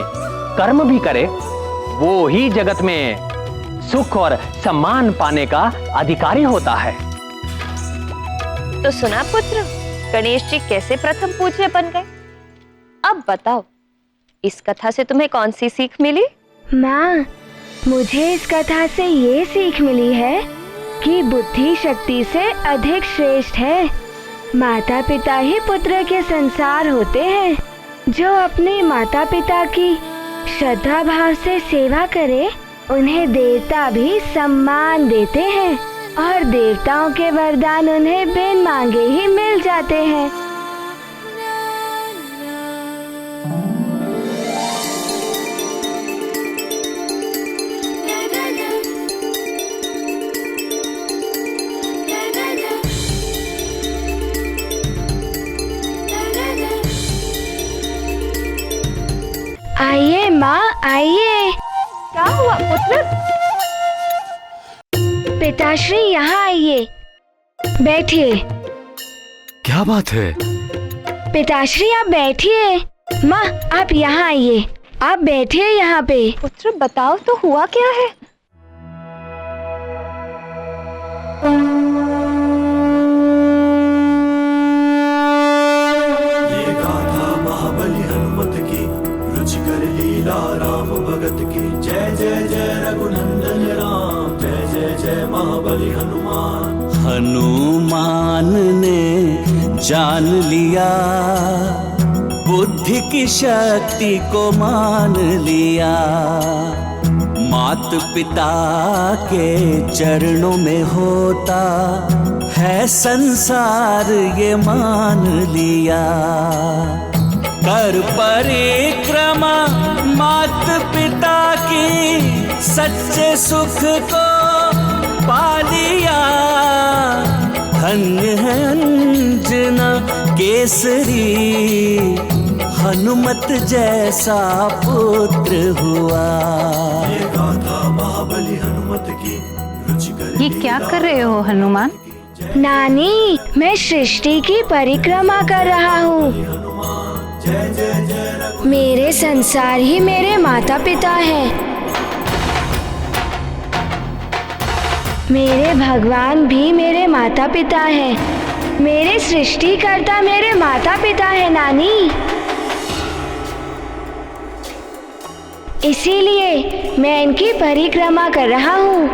कर्म भी करे, वो ही जगत में सुख और सम्मान पाने का अधिकारी होता है। तो सुना पुत्र, गणेश जी कैसे प्रथम पूज्य बन गए। अब बताओ, इस कथा से तुम्हें कौन सी सीख मिली? माँ, मुझे इस कथा से ये सीख मिली है कि बुद्धि शक्ति से अधिक श्रेष्ठ है। माता पिता ही पुत्र के संसार होते हैं। जो अपने माता पिता की श्रद्धा भाव से सेवा करे, उन्हें देवता भी सम्मान देते हैं और देवताओं के वरदान उन्हें बिन मांगे ही मिल जाते हैं। आइए माँ, आइए। क्या हुआ पुत्र? पिताश्री यहाँ आइए, बैठिए। क्या बात है? पिताश्री आप बैठिए। माँ, आप यहाँ आइए, आप बैठिए यहाँ पे। पुत्र बताओ तो हुआ क्या है? ये गाथा महाबली हनुमत की, रुचिकर लीला राम भगत की। जय जय जय रघुनंदन राम, जय जय जय महाबली हनुमान। हनुमान ने जान लिया, बुद्धि की शक्ति को मान लिया। मात पिता के चरणों में होता है संसार, ये मान लिया। कर परिक्रमा मात पिता की, सच्चे सुख को पा लिया। धन्य है अंजना केसरी, हनुमत जैसा पुत्र हुआ। ये गाथा महाबली हनुमत की, रुचिकर ये क्या कर रहे हो हनुमान? नानी, मैं सृष्टि की परिक्रमा कर रहा हूँ। मेरे संसार ही मेरे माता पिता हैं। मेरे भगवान भी मेरे माता पिता हैं। मेरे सृष्टिकर्ता मेरे माता पिता हैं नानी। इसीलिए मैं इनकी परिक्रमा कर रहा हूँ।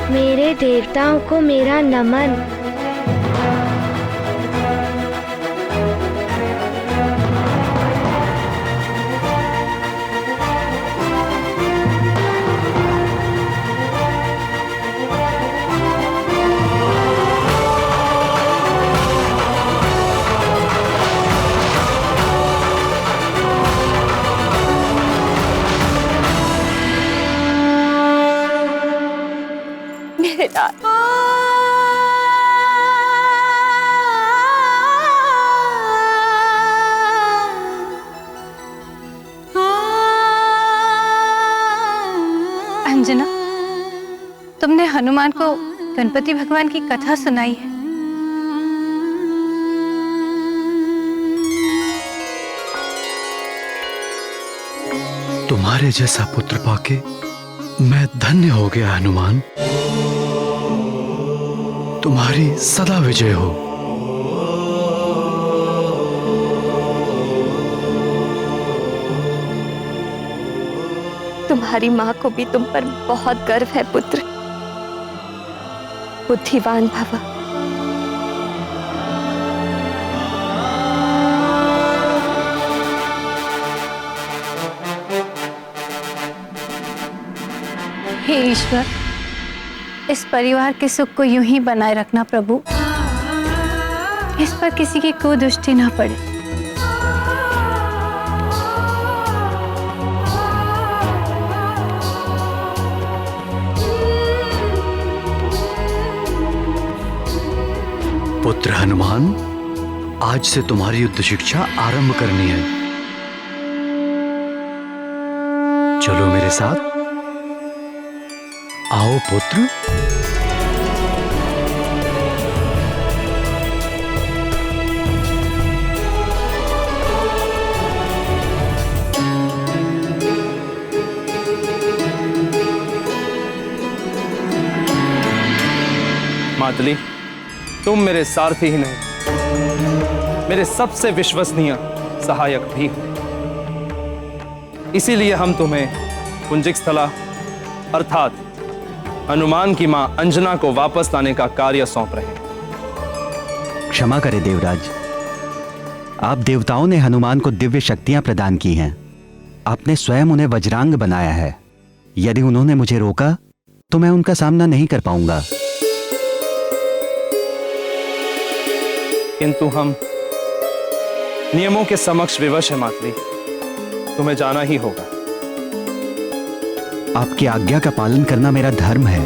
मेरे देवताओं को मेरा नमन। मेरे लाल, अंजना, तुमने हनुमान को गणपति भगवान की कथा सुनाई है। तुम्हारे जैसा पुत्र पाके मैं धन्य हो गया हनुमान। तुम्हारी सदा विजय हो। तुम्हारी माँ को भी तुम पर बहुत गर्व है पुत्र। बुद्धिवान भव। हे ईश्वर, इस परिवार के सुख को यूं ही बनाए रखना प्रभु। इस पर किसी की कुदृष्टि न पड़े। पुत्र हनुमान, आज से तुम्हारी युद्ध शिक्षा आरंभ करनी है। चलो मेरे साथ। आओ पुत्र। मातली, तुम मेरे सारथी ही नहीं, मेरे सबसे विश्वसनीय सहायक भी हो। इसीलिए हम तुम्हें पुंजिक स्थला अर्थात हनुमान की मां अंजना को वापस लाने का कार्य सौंप रहे हैं। क्षमा करें देवराज, आप देवताओं ने हनुमान को दिव्य शक्तियां प्रदान की हैं। आपने स्वयं उन्हें वज्रांग बनाया है। यदि उन्होंने मुझे रोका तो मैं उनका सामना नहीं कर पाऊंगा। किंतु हम नियमों के समक्ष विवश है मातली, तुम्हें जाना ही होगा। आपकी आज्ञा का पालन करना मेरा धर्म है।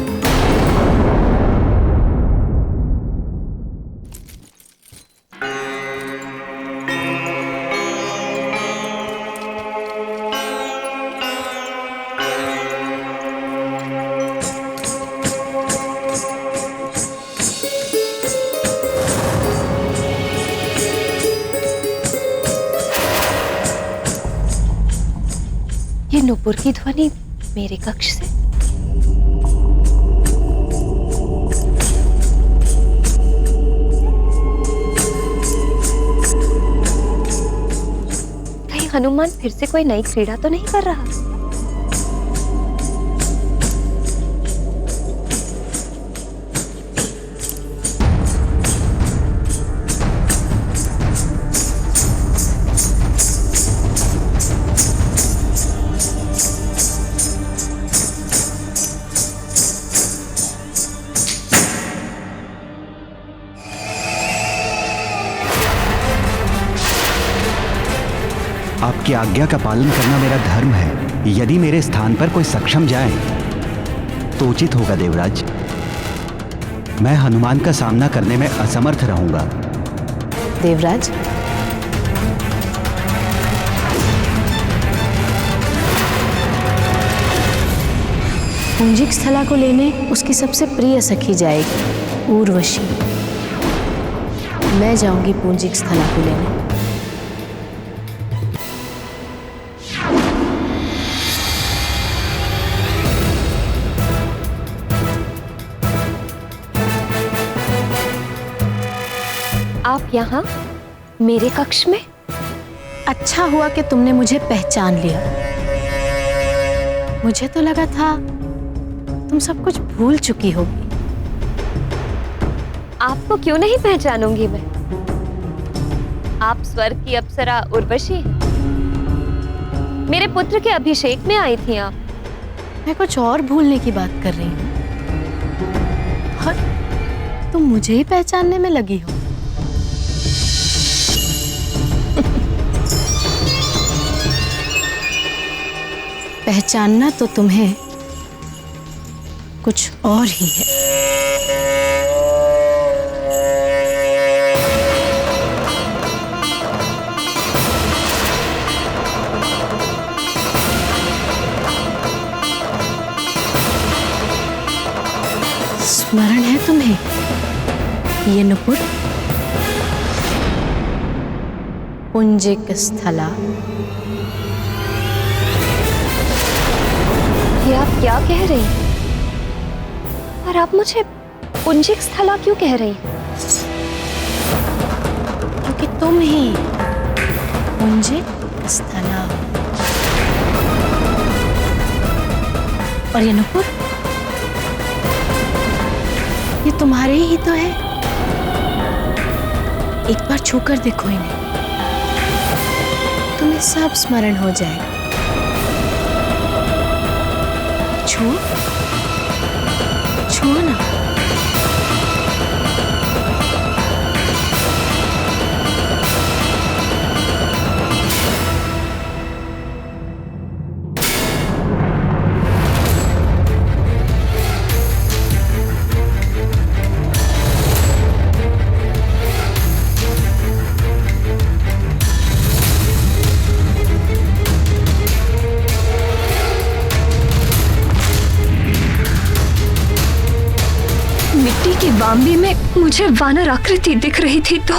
ये नुपुर की ध्वनि मेरे कक्ष से। कहीं हनुमान फिर से कोई नई क्रीड़ा तो नहीं कर रहा? आपकी आज्ञा का पालन करना मेरा धर्म है। यदि मेरे स्थान पर कोई सक्षम जाए तो उचित होगा देवराज। मैं हनुमान का सामना करने में असमर्थ रहूंगा। देवराज, पुंजिक स्थला को लेने उसकी सबसे प्रिय सखी जाएगी, उर्वशी। मैं जाऊंगी पुंजिक स्थला को लेने। आप यहाँ मेरे कक्ष में? अच्छा हुआ कि तुमने मुझे पहचान लिया। मुझे तो लगा था तुम सब कुछ भूल चुकी होगी। आपको क्यों नहीं पहचानूंगी मैं? आप स्वर्ग की अप्सरा उर्वशी हैं। मेरे पुत्र के अभिषेक में आई थी आप। मैं कुछ और भूलने की बात कर रही हूँ और तुम मुझे ही पहचानने में लगी हो। पहचानना तो तुम्हें कुछ और ही है। स्मरण है तुम्हें ये नुपुर? पुंजिक स्थला। ये आप क्या कह रही हैं? और आप मुझे पुंजिक स्थला क्यों कह रही हैं? क्योंकि तुम ही पुंजिक स्थला। और ये नुपुर, ये तुम्हारे ही तो है। एक बार छूकर देखो इन्हें, तुम्हें सब स्मरण हो जाएगा। छू छू ना। मिट्टी की बाम्बी में मुझे वानर आकृति दिख रही थी तो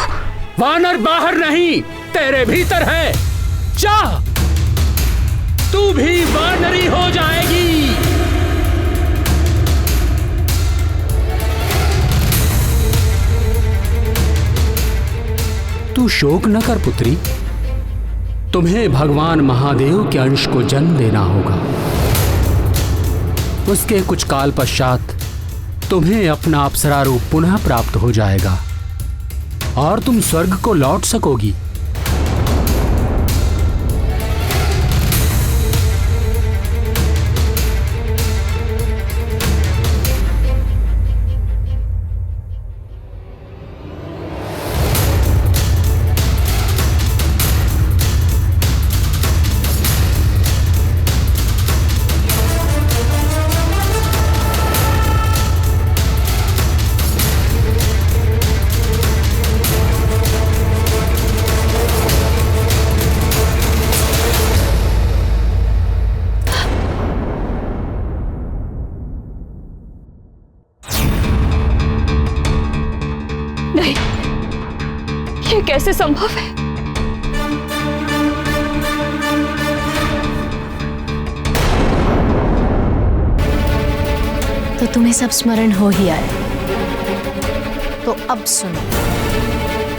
वानर बाहर नहीं, तेरे भीतर है। चाह तू भी वानरी हो जाएगी। तू शोक न कर पुत्री, तुम्हें भगवान महादेव के अंश को जन्म देना होगा। उसके कुछ काल पश्चात तुम्हें अपना अप्सरा रूप पुनः प्राप्त हो जाएगा और तुम स्वर्ग को लौट सकोगी। नहीं, ये कैसे संभव है? तो तुम्हें सब स्मरण हो ही आया। तो अब सुनो,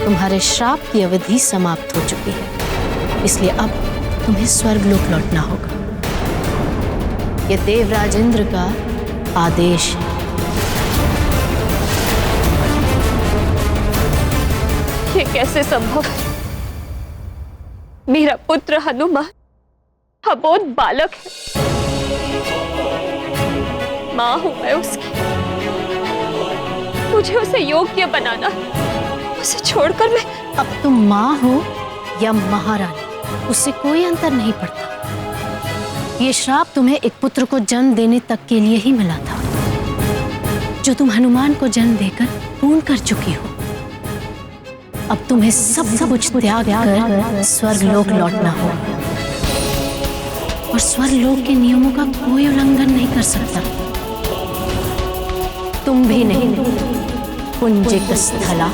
तुम्हारे श्राप की अवधि समाप्त हो चुकी है, इसलिए अब तुम्हें स्वर्गलोक लौटना होगा। यह देवराज इंद्र का आदेश है। ये कैसे संभव है? मेरा पुत्र हनुमान अबोध बालक है, मां हूं मैं उसकी। मुझे उसे योग्य बनाना है, उसे छोड़कर मैं। अब तुम मां हो या महारानी, उससे कोई अंतर नहीं पड़ता। ये श्राप तुम्हें एक पुत्र को जन्म देने तक के लिए ही मिला था, जो तुम हनुमान को जन्म देकर पूर्ण कर चुकी हो। अब तुम्हें सब कुछ त्याग कर स्वर्गलोक लौटना हो, और स्वर्गलोक के नियमों का कोई उल्लंघन नहीं कर सकता। तुम भी नहीं, पुंजिक स्थला।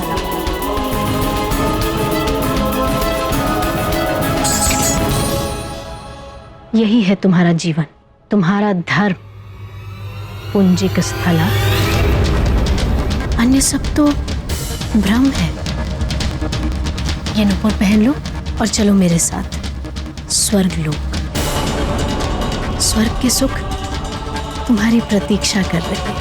यही है तुम्हारा जीवन, तुम्हारा धर्म, पुंजिक स्थला। अन्य सब तो भ्रम है। ये नुपुर पहन लो और चलो मेरे साथ स्वर्गलोक। स्वर्ग के सुख तुम्हारी प्रतीक्षा कर रहे हैं।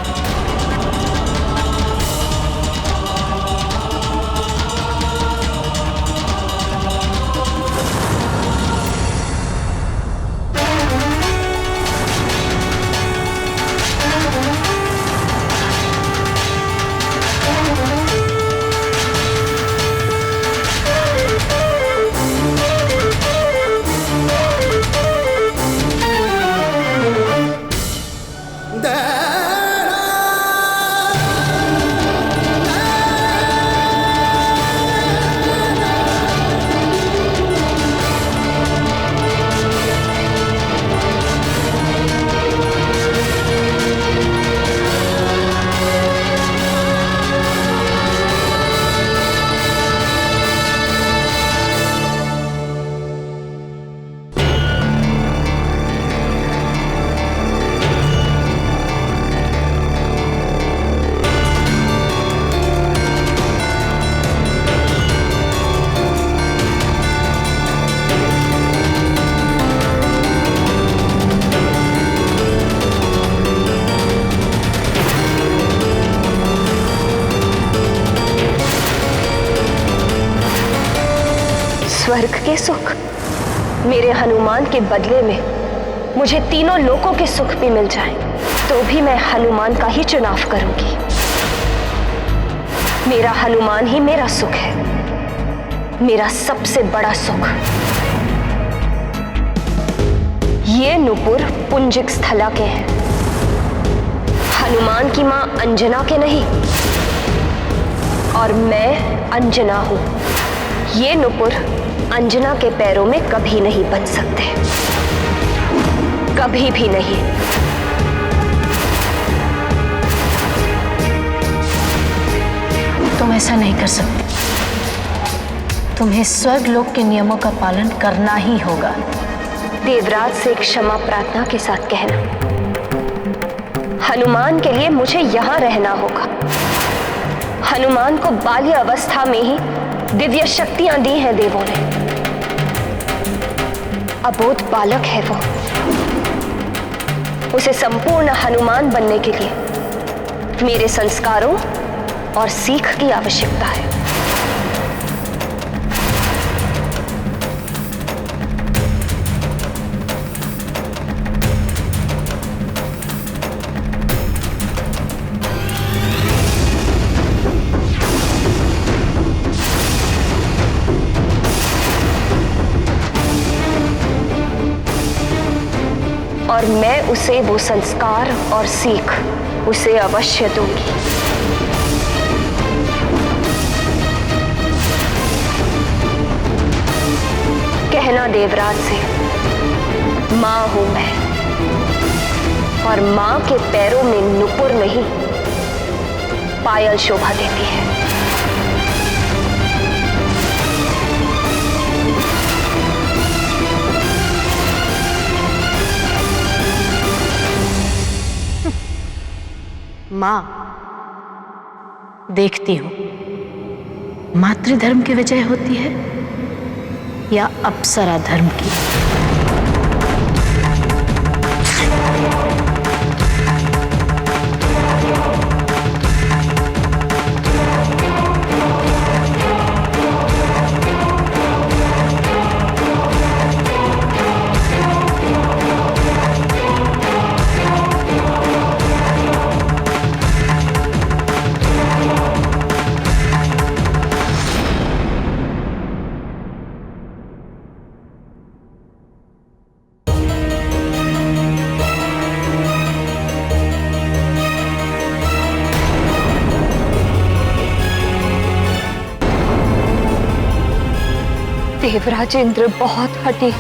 स्वर्ग के सुख, मेरे हनुमान के बदले में मुझे तीनों लोकों के सुख भी मिल जाएं, तो भी मैं हनुमान का ही चुनाव करूंगी। मेरा हनुमान ही मेरा सुख है, मेरा सबसे बड़ा सुख। ये नुपुर पुंजिक स्थला के हैं, हनुमान की मां अंजना के नहीं। और मैं अंजना हूं। ये नुपुर अंजना के पैरों में कभी नहीं बन सकते, कभी भी नहीं। तुम ऐसा नहीं कर सकते। तुम्हें स्वर्ग लोक के नियमों का पालन करना ही होगा। देवराज से क्षमा प्रार्थना के साथ कहना, हनुमान के लिए मुझे यहां रहना होगा। हनुमान को बाल्य अवस्था में ही दिव्य शक्तियां दी हैं देवों ने। अबोध बालक है वो, उसे संपूर्ण हनुमान बनने के लिए मेरे संस्कारों और सीख की आवश्यकता है। और मैं उसे वो संस्कार और सीख उसे अवश्य दूंगी। कहना देवराज से, मां हूं मैं, और मां के पैरों में नुपुर नहीं पायल शोभा देती है। मां, देखती हूं मातृधर्म की विजय होती है या अप्सरा धर्म की। देवराज इंद्र बहुत हठी,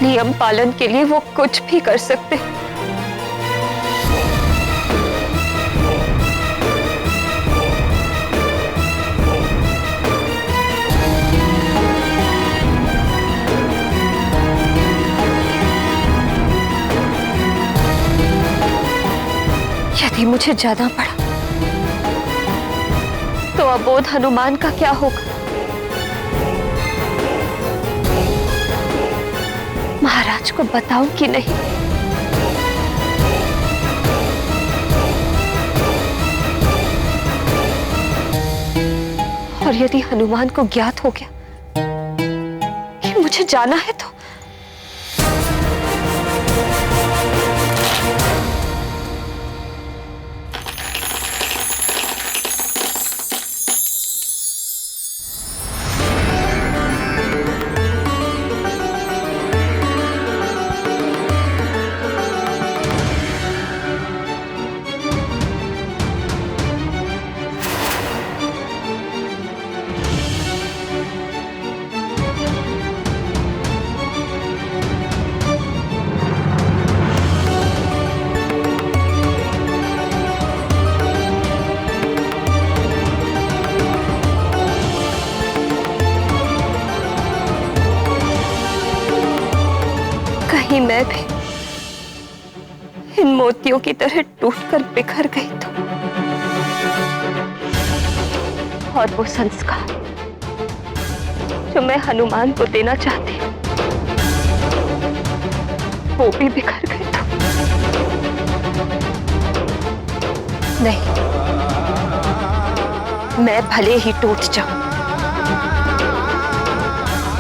नियम पालन के लिए वो कुछ भी कर सकते। यदि मुझे जाना पड़ा तो अबोध हनुमान का क्या होगा? महाराज को बताऊं कि नहीं? और यदि हनुमान को ज्ञात हो गया कि मुझे जाना है तो कहीं मैं भी इन मोतियों की तरह टूटकर बिखर गई तो, और वो संस्कार जो मैं हनुमान को देना चाहती वो भी बिखर गए तो। नहीं, मैं भले ही टूट जाऊं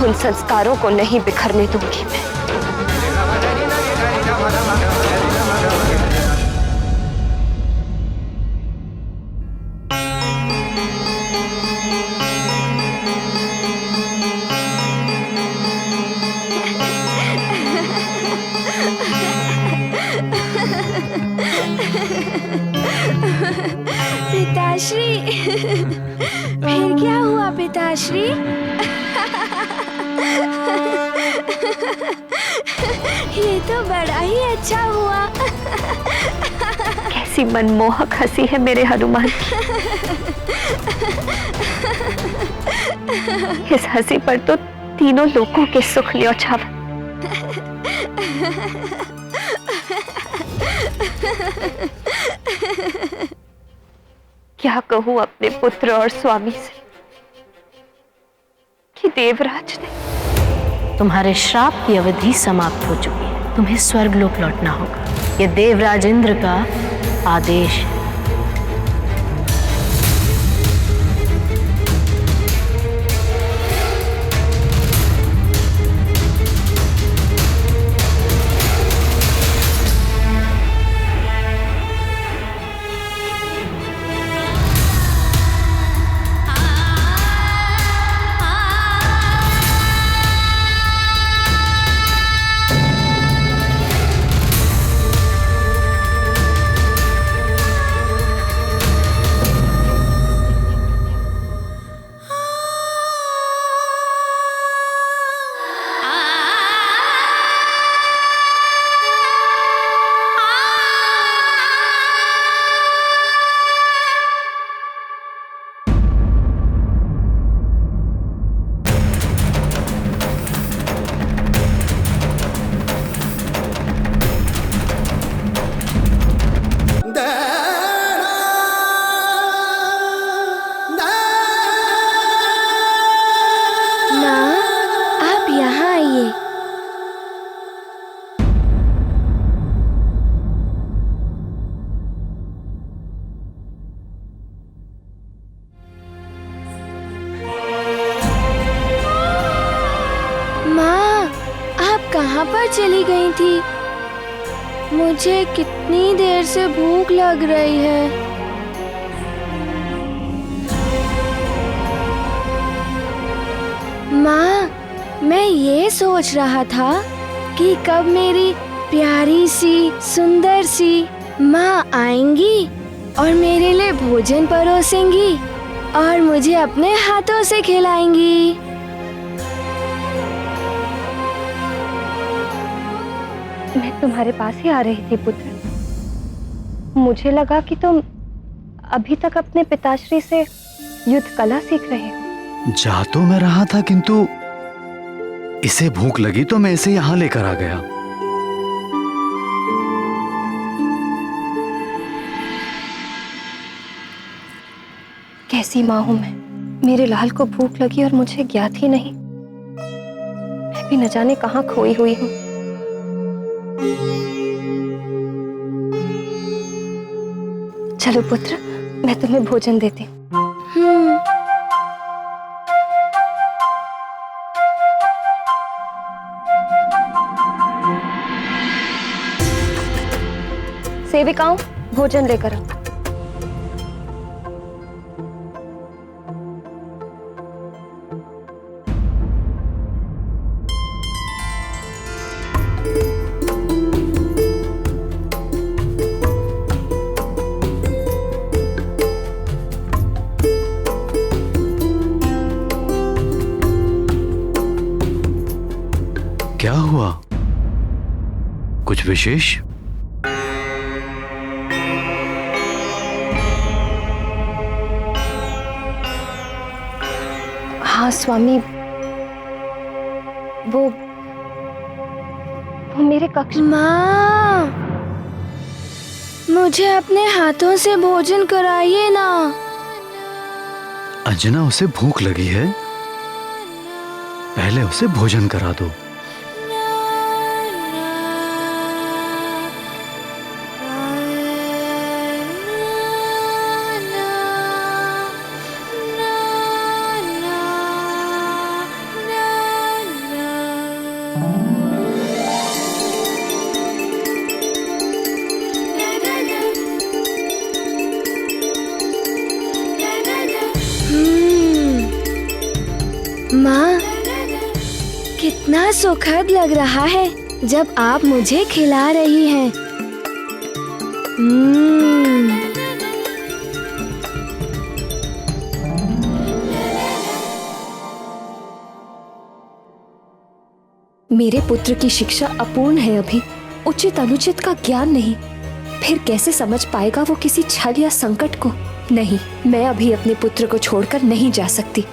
उन संस्कारों को नहीं बिखरने दूंगी मैं। पिताश्री, फिर क्या हुआ पिताश्री? ये तो बड़ा ही अच्छा हुआ। कैसी मनमोहक हंसी है मेरे हनुमान की। इस हंसी पर तो तीनों लोगों के सुख न्यौछावर। क्या कहूं अपने पुत्र और स्वामी से कि देवराज ने। तुम्हारे श्राप की अवधि समाप्त हो चुकी है, तुम्हें स्वर्गलोक लौटना होगा। ये देवराज इंद्र का आदेश है। कहाँ पर चली गई थी? मुझे कितनी देर से भूख लग रही है। माँ, मैं ये सोच रहा था कि कब मेरी प्यारी सी सुंदर सी माँ आएंगी और मेरे लिए भोजन परोसेंगी और मुझे अपने हाथों से खिलाएंगी। मैं तुम्हारे पास ही आ रही थी पुत्र। मुझे लगा कि तुम अभी तक अपने पिताश्री से युद्ध कला सीख रहे हो। जा तो मैं रहा था, किंतु इसे भूख लगी तो मैं इसे यहाँ लेकर आ गया। कैसी माँ हूं मैं, मेरे लाल को भूख लगी और मुझे ज्ञात ही नहीं। मैं भी न जाने कहाँ खोई हुई हूँ। चलो पुत्र, मैं तुम्हें भोजन देती हूँ। सेविकाओं, भोजन लेकर आओ। क्या हुआ? कुछ विशेष? हाँ स्वामी, वो मेरे कक्ष। माँ, मुझे अपने हाथों से भोजन कराइए ना। अंजना, उसे भूख लगी है, पहले उसे भोजन करा दो। कितना सुखद लग रहा है जब आप मुझे खिला रही हैं। मेरे पुत्र की शिक्षा अपूर्ण है अभी, उचित अनुचित का ज्ञान नहीं। फिर कैसे समझ पाएगा वो किसी छल या संकट को? नहीं, मैं अभी अपने पुत्र को छोड़कर नहीं जा सकती।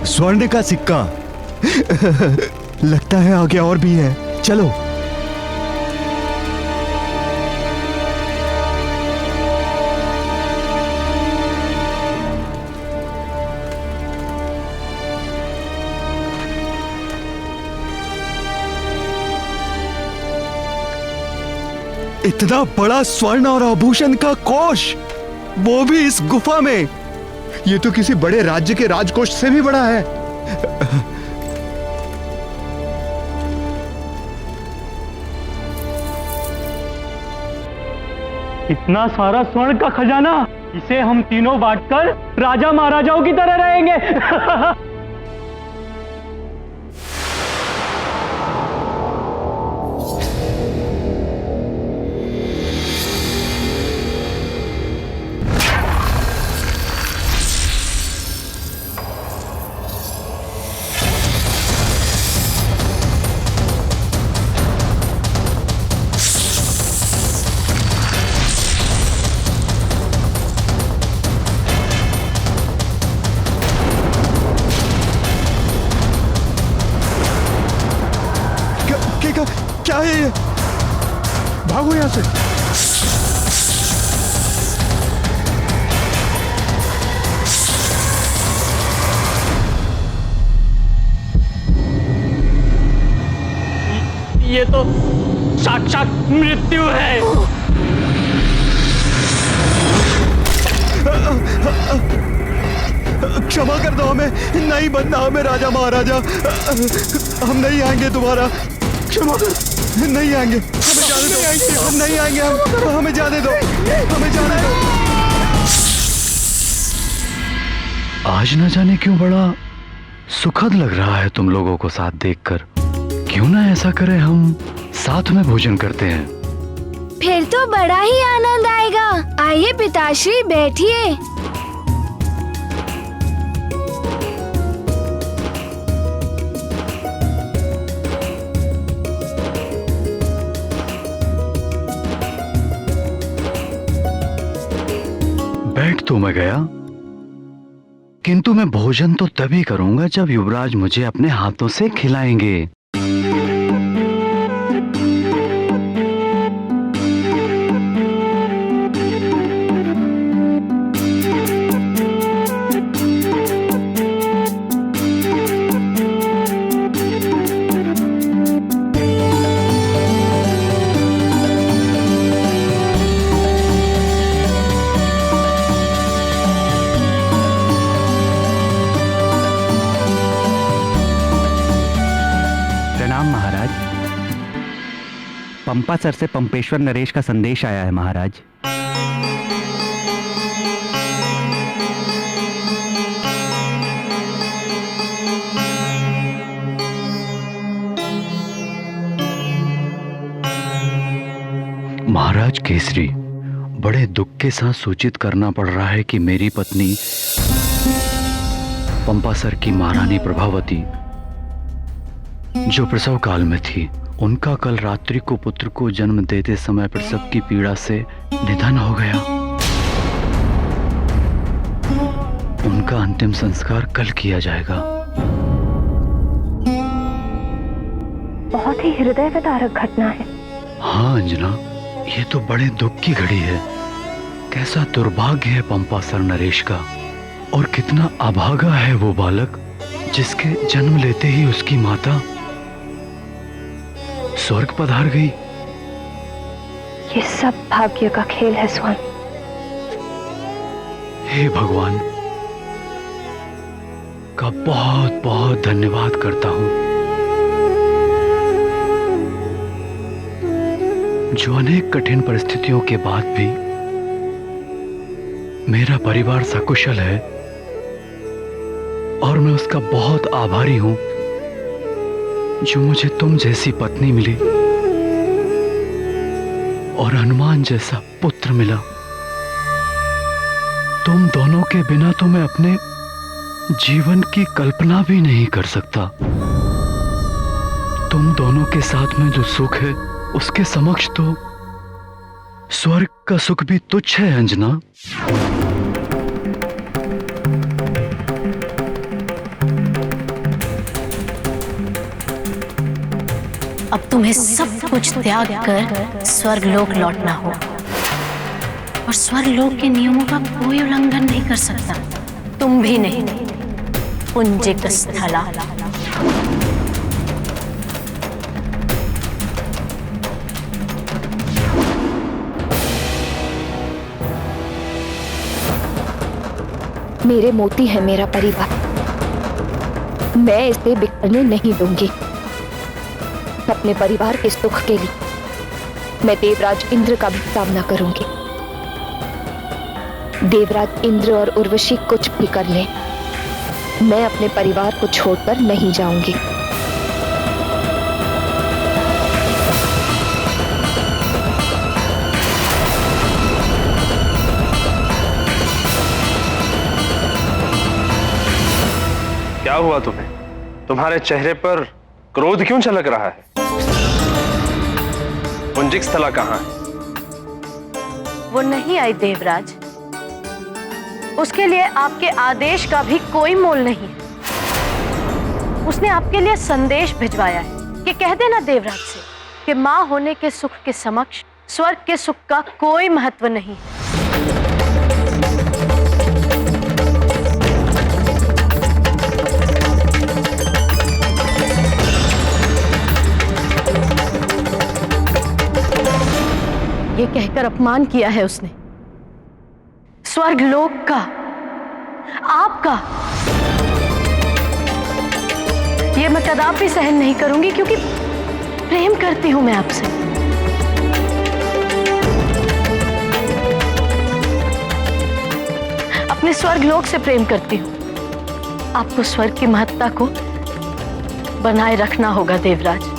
स्वर्ण का सिक्का लगता है आगे और भी है, चलो। इतना बड़ा स्वर्ण और आभूषण का कोष, वो भी इस गुफा में। ये तो किसी बड़े राज्य के राजकोष से भी बड़ा है। इतना सारा स्वर्ण का खजाना, इसे हम तीनों बांटकर राजा महाराजाओं की तरह रहेंगे। क्या है ये? भागो यहां से। ये तो साक्षात मृत्यु है। क्षमा कर दो हमें, नहीं बनना हमें राजा महाराजा। हम नहीं आएंगे दोबारा, क्षमा कर, नहीं आएंगे, हमें जाने दो, हम नहीं आएंगे, हमें जाने दो, हमें जाने दो। आज न जाने क्यों बड़ा सुखद लग रहा है तुम लोगों को साथ देखकर। क्यों ना ऐसा करें, हम साथ में भोजन करते हैं। फिर तो बड़ा ही आनंद आएगा। आइए पिताश्री, बैठिए। बैठ तो मैं गया, किंतु मैं भोजन तो तभी करूंगा जब युवराज मुझे अपने हाथों से खिलाएंगे। पंपा सर से पंपेश्वर नरेश का संदेश आया है महाराज। महाराज केसरी, बड़े दुख के साथ सूचित करना पड़ रहा है कि मेरी पत्नी पंपासर की महारानी प्रभावती, जो प्रसव काल में थी, उनका कल रात्रि को पुत्र को जन्म देते समय प्रसव की पीड़ा से निधन हो गया। उनका अंतिम संस्कार कल किया जाएगा। बहुत ही हृदय विदारक घटना है। हाँ अंजना, ये तो बड़े दुख की घड़ी है। कैसा दुर्भाग्य है पंपासर नरेश का, और कितना अभागा है वो बालक जिसके जन्म लेते ही उसकी माता स्वर्ग पधार गई। ये सब भाग्य का खेल है स्वामी। हे भगवान, का बहुत बहुत धन्यवाद करता हूं, जो अनेक कठिन परिस्थितियों के बाद भी मेरा परिवार सकुशल है, और मैं उसका बहुत आभारी हूं जो मुझे तुम जैसी पत्नी मिली और हनुमान जैसा पुत्र मिला। तुम दोनों के बिना तो मैं अपने जीवन की कल्पना भी नहीं कर सकता। तुम दोनों के साथ में जो सुख है उसके समक्ष तो स्वर्ग का सुख भी तुच्छ है अंजना। अब तुम्हें सब कुछ त्याग कर स्वर्गलोक लौटना होगा, और स्वर्गलोक के नियमों का कोई उल्लंघन नहीं कर सकता। तुम भी नहीं, पुंजिक स्थला। मेरे मोती है मेरा परिवार, मैं इसे बिखरने नहीं दूंगी। अपने परिवार के सुख के लिए मैं देवराज इंद्र का भी सामना करूंगी। देवराज इंद्र और उर्वशी कुछ भी कर लें, मैं अपने परिवार को छोड़कर नहीं जाऊंगी। क्या हुआ तुम्हें? तुम्हारे चेहरे पर क्रोध क्यों झलक रहा है? पुंजिक स्थला कहाँ है? वो नहीं आई देवराज। उसके लिए आपके आदेश का भी कोई मोल नहीं। उसने आपके लिए संदेश भिजवाया है कि कह देना देवराज से कि मां होने के सुख के समक्ष स्वर्ग के सुख का कोई महत्व नहीं है। ये कहकर अपमान किया है उसने, स्वर्ग लोक का, आपका। ये मैं कदापि सहन नहीं करूंगी, क्योंकि प्रेम करती हूं मैं आपसे। अपने स्वर्ग लोक से प्रेम करती हूं। आपको स्वर्ग की महत्ता को बनाए रखना होगा देवराज।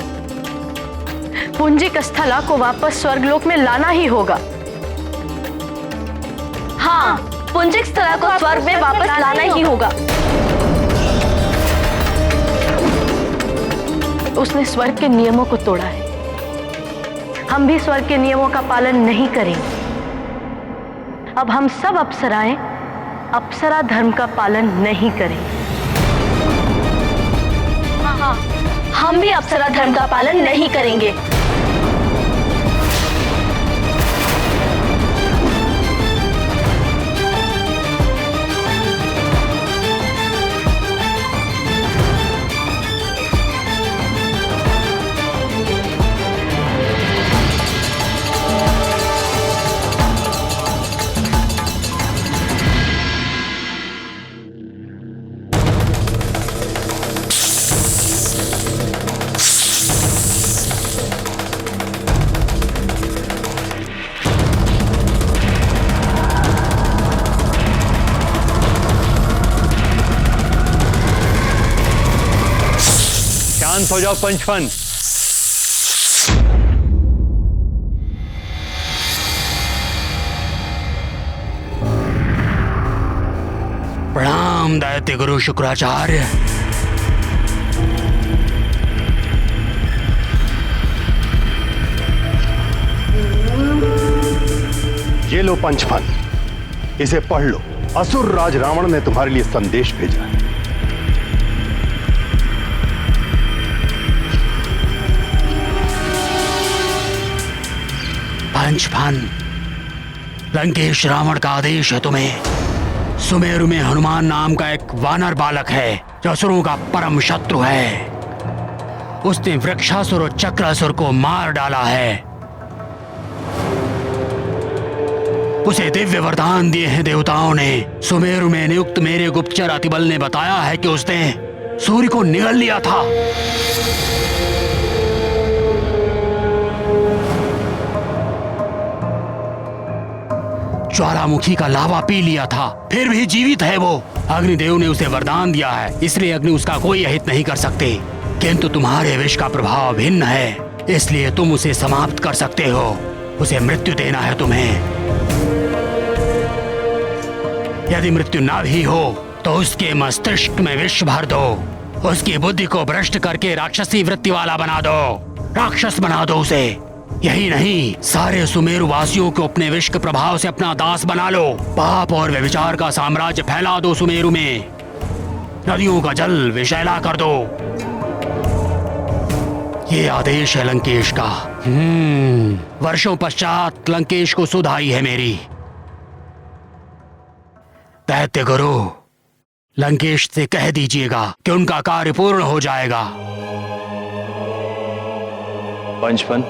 पुंजिक स्थला को वापस स्वर्गलोक में लाना ही होगा। हाँ, पुंजिक स्थला को स्वर्ग में वापस लाना ही होगा। उसने स्वर्ग के नियमों को तोड़ा है। हम भी स्वर्ग के नियमों का पालन नहीं करेंगे। अब हम सब अप्सराएं अप्सरा धर्म का पालन नहीं करेंगे। हाँ, हम भी अप्सरा धर्म का पालन नहीं करेंगे। शांत हो जाओ पंचफन। प्रणाम दैत्य गुरु शुक्राचार्य। ये लो पंचफल, इसे पढ़ लो। असुर राज रावण ने तुम्हारे लिए संदेश भेजा है। पंचफन, लंकेश रावण का आदेश है तुम्हें। सुमेरु में हनुमान नाम का एक वानर बालक है जो असुरों का परम शत्रु है। उसने वृक्षासुर और चक्रासुर को मार डाला है। उसे दिव्य वरदान दिए हैं देवताओं ने। सुमेरु में नियुक्त मेरे गुप्तचर अतिबल ने बताया है कि उसने सूर्य को निगल लिया था। ज्वालामुखी का लावा पी लिया था, फिर भी जीवित है वो। अग्निदेव ने उसे वरदान दिया है, इसलिए अग्नि उसका कोई अहित नहीं कर सकते। किंतु तुम्हारे विष का प्रभाव भिन्न है, इसलिए तुम उसे समाप्त कर सकते हो। उसे मृत्यु देना है तुम्हें। यदि मृत्यु न भी हो तो उसके मस्तिष्क में विष भर दो, उसकी बुद्धि को भ्रष्ट करके राक्षसी वृत्ति वाला बना दो, राक्षस बना दो उसे। यही नहीं, सारे सुमेरु वासियों को अपने विष के प्रभाव से अपना दास बना लो। पाप और व्यभिचार का साम्राज्य फैला दो सुमेरु में। नदियों का जल विषैला कर दो। ये आदेश है लंकेश का। वर्षों पश्चात लंकेश को सुध आई है मेरी। दैत्य गुरु, लंकेश से कह दीजिएगा कि उनका कार्य पूर्ण हो जाएगा। पंचफन,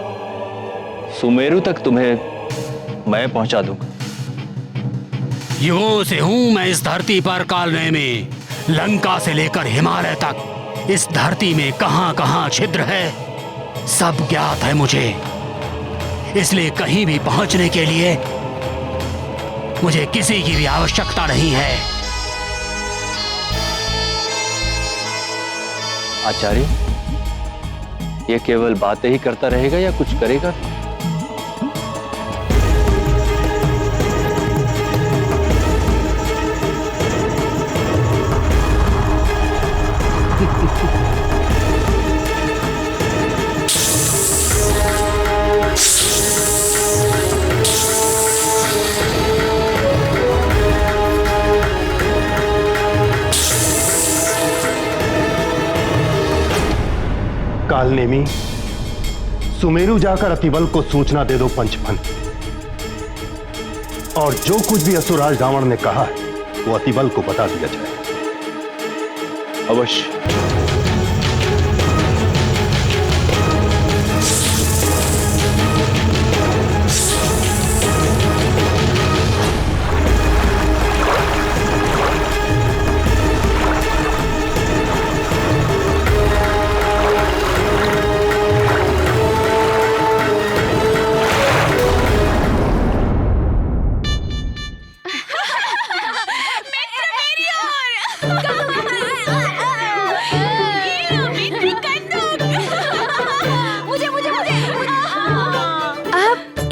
सुमेरु तक तुम्हें मैं पहुंचा दूंगा। युगों से हूं मैं इस धरती पर कालने में। लंका से लेकर हिमालय तक इस धरती में कहां कहां छिद्र है सब ज्ञात है मुझे। इसलिए कहीं भी पहुंचने के लिए मुझे किसी की भी आवश्यकता नहीं है। आचार्य, ये केवल बातें ही करता रहेगा या कुछ करेगा? कालनेमी, सुमेरु जाकर अतिबल को सूचना दे दो पंचफन, और जो कुछ भी असुरराज रावण ने कहा है वो अतिबल को बता दिया जाए। अवश्य।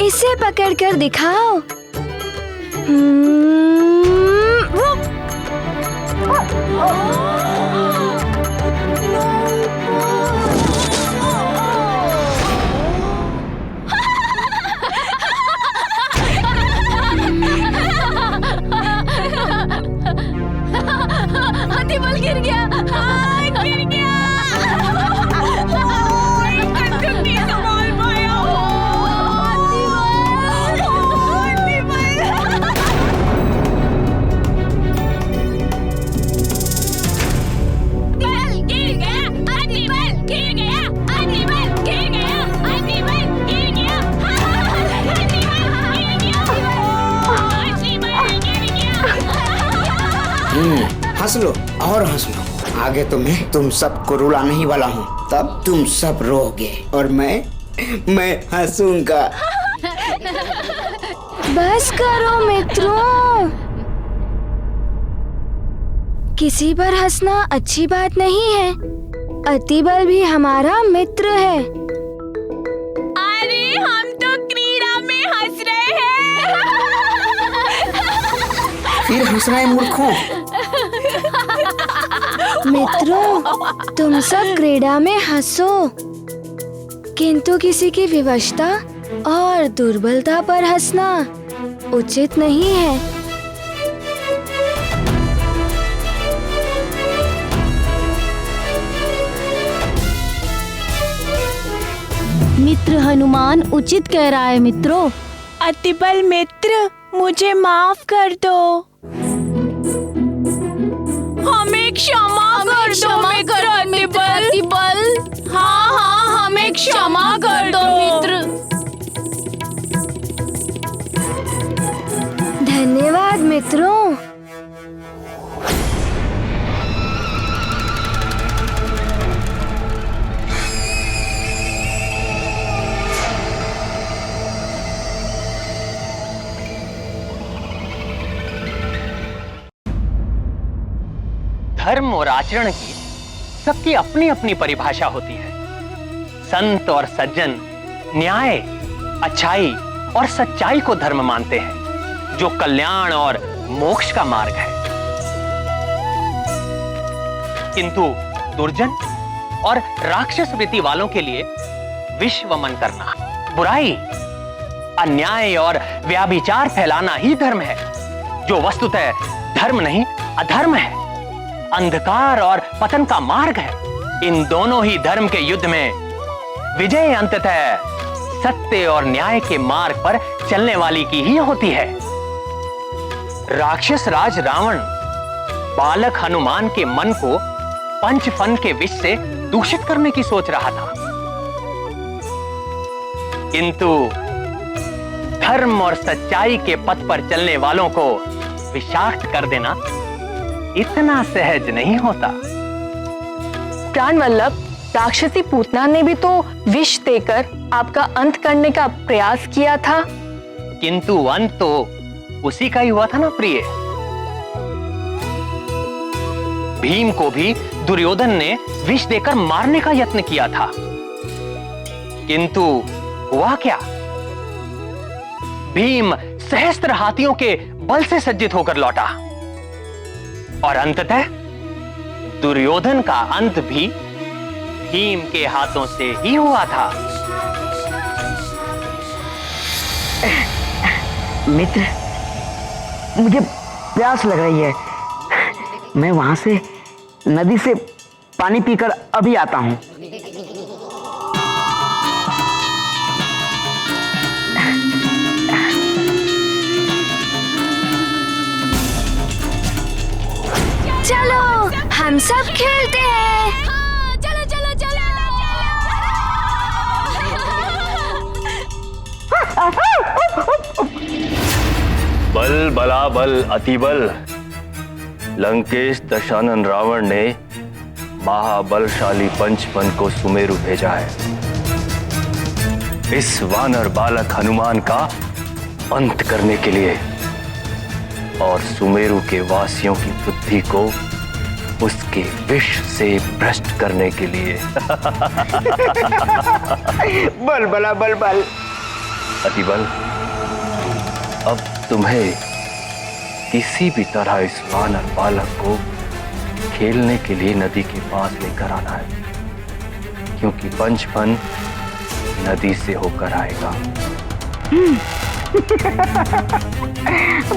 इसे पकड़ कर दिखाओ। अतिबल गिर गया, गिर गया। हंस लो और हंस लो। आगे तो मैं तुम सबको रुलाने ही वाला हूँ, तब तुम सब रोगे और मैं हंसूंगा। बस करो मित्रों, किसी पर हंसना अच्छी बात नहीं है। अतिबल भी हमारा मित्र है। अरे हम तो क्रीड़ा में हंस रहे हैं। फिर हंस रहे मूर्खों। मित्रों, तुम सब क्रीड़ा में हंसो, किंतु किसी की विवशता और दुर्बलता पर हंसना उचित नहीं है। मित्र हनुमान उचित कह रहा है मित्रों। अतिबल मित्र, मुझे माफ कर दो। हमें क्षमा कर दो मित्र अतिबल। हाँ, हमें क्षमा कर दो मित्र। धर्म और आचरण की सबकी अपनी अपनी परिभाषा होती है। संत और सज्जन न्याय, अच्छाई और सच्चाई को धर्म मानते हैं, जो कल्याण और मोक्ष का मार्ग है। किंतु दुर्जन और राक्षस वृत्ति वालों के लिए विश्वमन करना, बुराई, अन्याय और व्याभिचार फैलाना ही धर्म है, जो वस्तुतः धर्म नहीं अधर्म है, अंधकार और पतन का मार्ग है। इन दोनों ही धर्म के युद्ध में विजय अंततः सत्य और न्याय के मार्ग पर चलने वाली की ही होती है। राक्षस राज रावण बालक हनुमान के मन को पंचफन के विष से दूषित करने की सोच रहा था, किंतु धर्म और सच्चाई के पथ पर चलने वालों को विषाक्त कर देना इतना सहज नहीं होता। प्राण वल्लभ, राक्षसी पूतना ने भी तो विष देकर आपका अंत करने का प्रयास किया था। किंतु अंत तो उसी का ही हुआ था ना प्रिय। भीम को भी दुर्योधन ने विष देकर मारने का यत्न किया था, किंतु हुआ क्या? भीम सहस्त्र हाथियों के बल से सज्जित होकर लौटा और अंततः दुर्योधन का अंत भी भीम के हाथों से ही हुआ था। मित्र, मुझे प्यास लग रही है। मैं वहां से नदी से पानी पीकर अभी आता हूं। चलो हम सब खेलते हैं। चलो चलो चलो बल बला बल अति बल। लंकेश दशानन रावण ने महाबलशाली पंचफन को सुमेरु भेजा है, इस वानर बालक हनुमान का अंत करने के लिए और सुमेरु के वासियों की बुद्धि को उसके विष से भ्रष्ट करने के लिए। बल बला बल बल अति बल। अब तुम्हें किसी भी तरह इस वानर बालक को खेलने के लिए नदी के पास लेकर आना है, क्योंकि पंचफन नदी से होकर आएगा।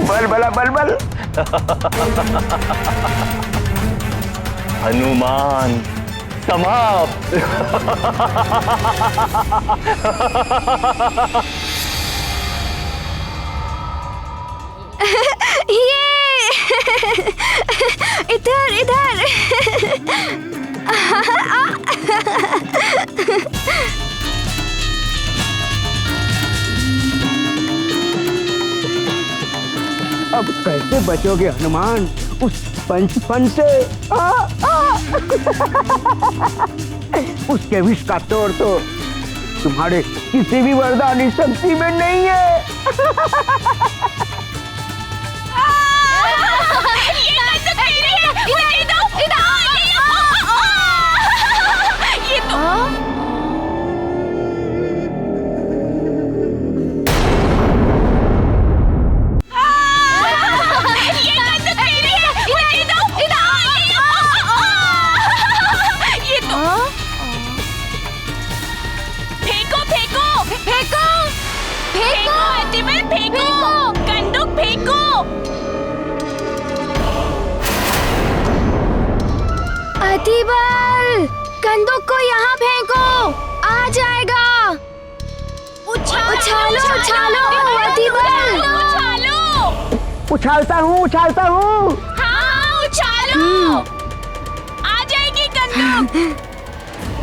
बल बला बल बल। हनुमान समाप्त। ये इधर इधर। अब कैसे बचोगे हनुमान उस पंचफन से? उसके विष का तोड़ तो तुम्हारे किसी भी वरदानी शक्ति में नहीं है। अतिबल, कंदूक को यहाँ फेंको, आ जाएगा। उछालो उछालो अतिबल। उछालता हूँ उछालता हूँ। हाँ उछालो। आ जाएगी कंदूक।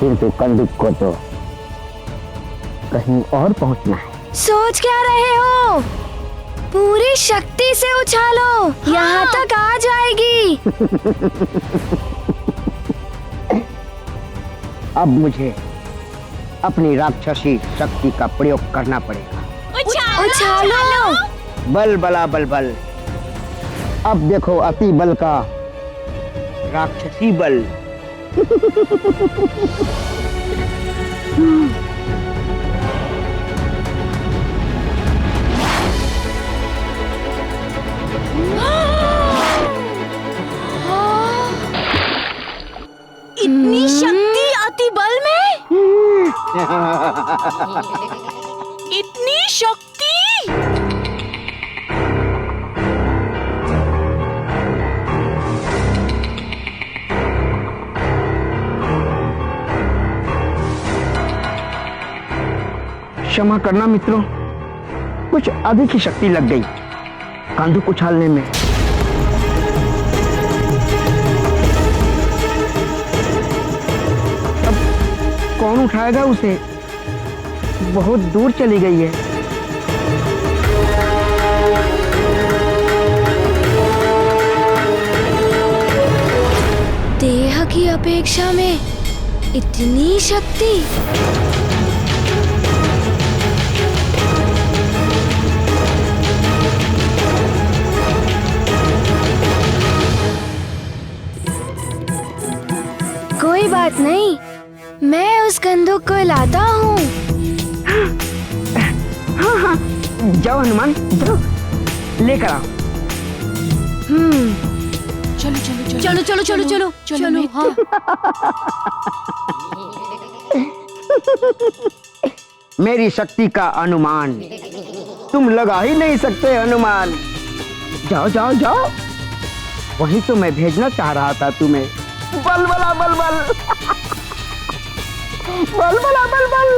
किंतु कंदूक को तो कहीं और पहुँचना है। सोच क्या रहे हो? पूरी शक्ति से उछालो, यहाँ तक आ जाएगी। अब मुझे अपनी राक्षसी शक्ति का प्रयोग करना पड़ेगा। उछालो। बल बला बल बल। अब देखो अति बल का राक्षसी बल। इतनी शक्ति अति बल में? इतनी शक्ति? क्षमा करना मित्रों, कुछ अधिक ही शक्ति लग गई कंदुक उछालने में। अब कौन उठाएगा उसे? बहुत दूर चली गई है। देह की अपेक्षा में इतनी शक्ति? कोई बात नहीं, मैं उस कंदूक को लाता हूँ। हाँ हाँ, जाओ हनुमान, जाओ लेकर आओ। चलो चलो चलो चलो चलो चलो चलो हाँ। मेरी शक्ति का अनुमान तुम लगा ही नहीं सकते हनुमान। जाओ जाओ जाओ, वही तो मैं भेजना चाह रहा था तुम्हें। बल बला बल बल, बल बला बल बल।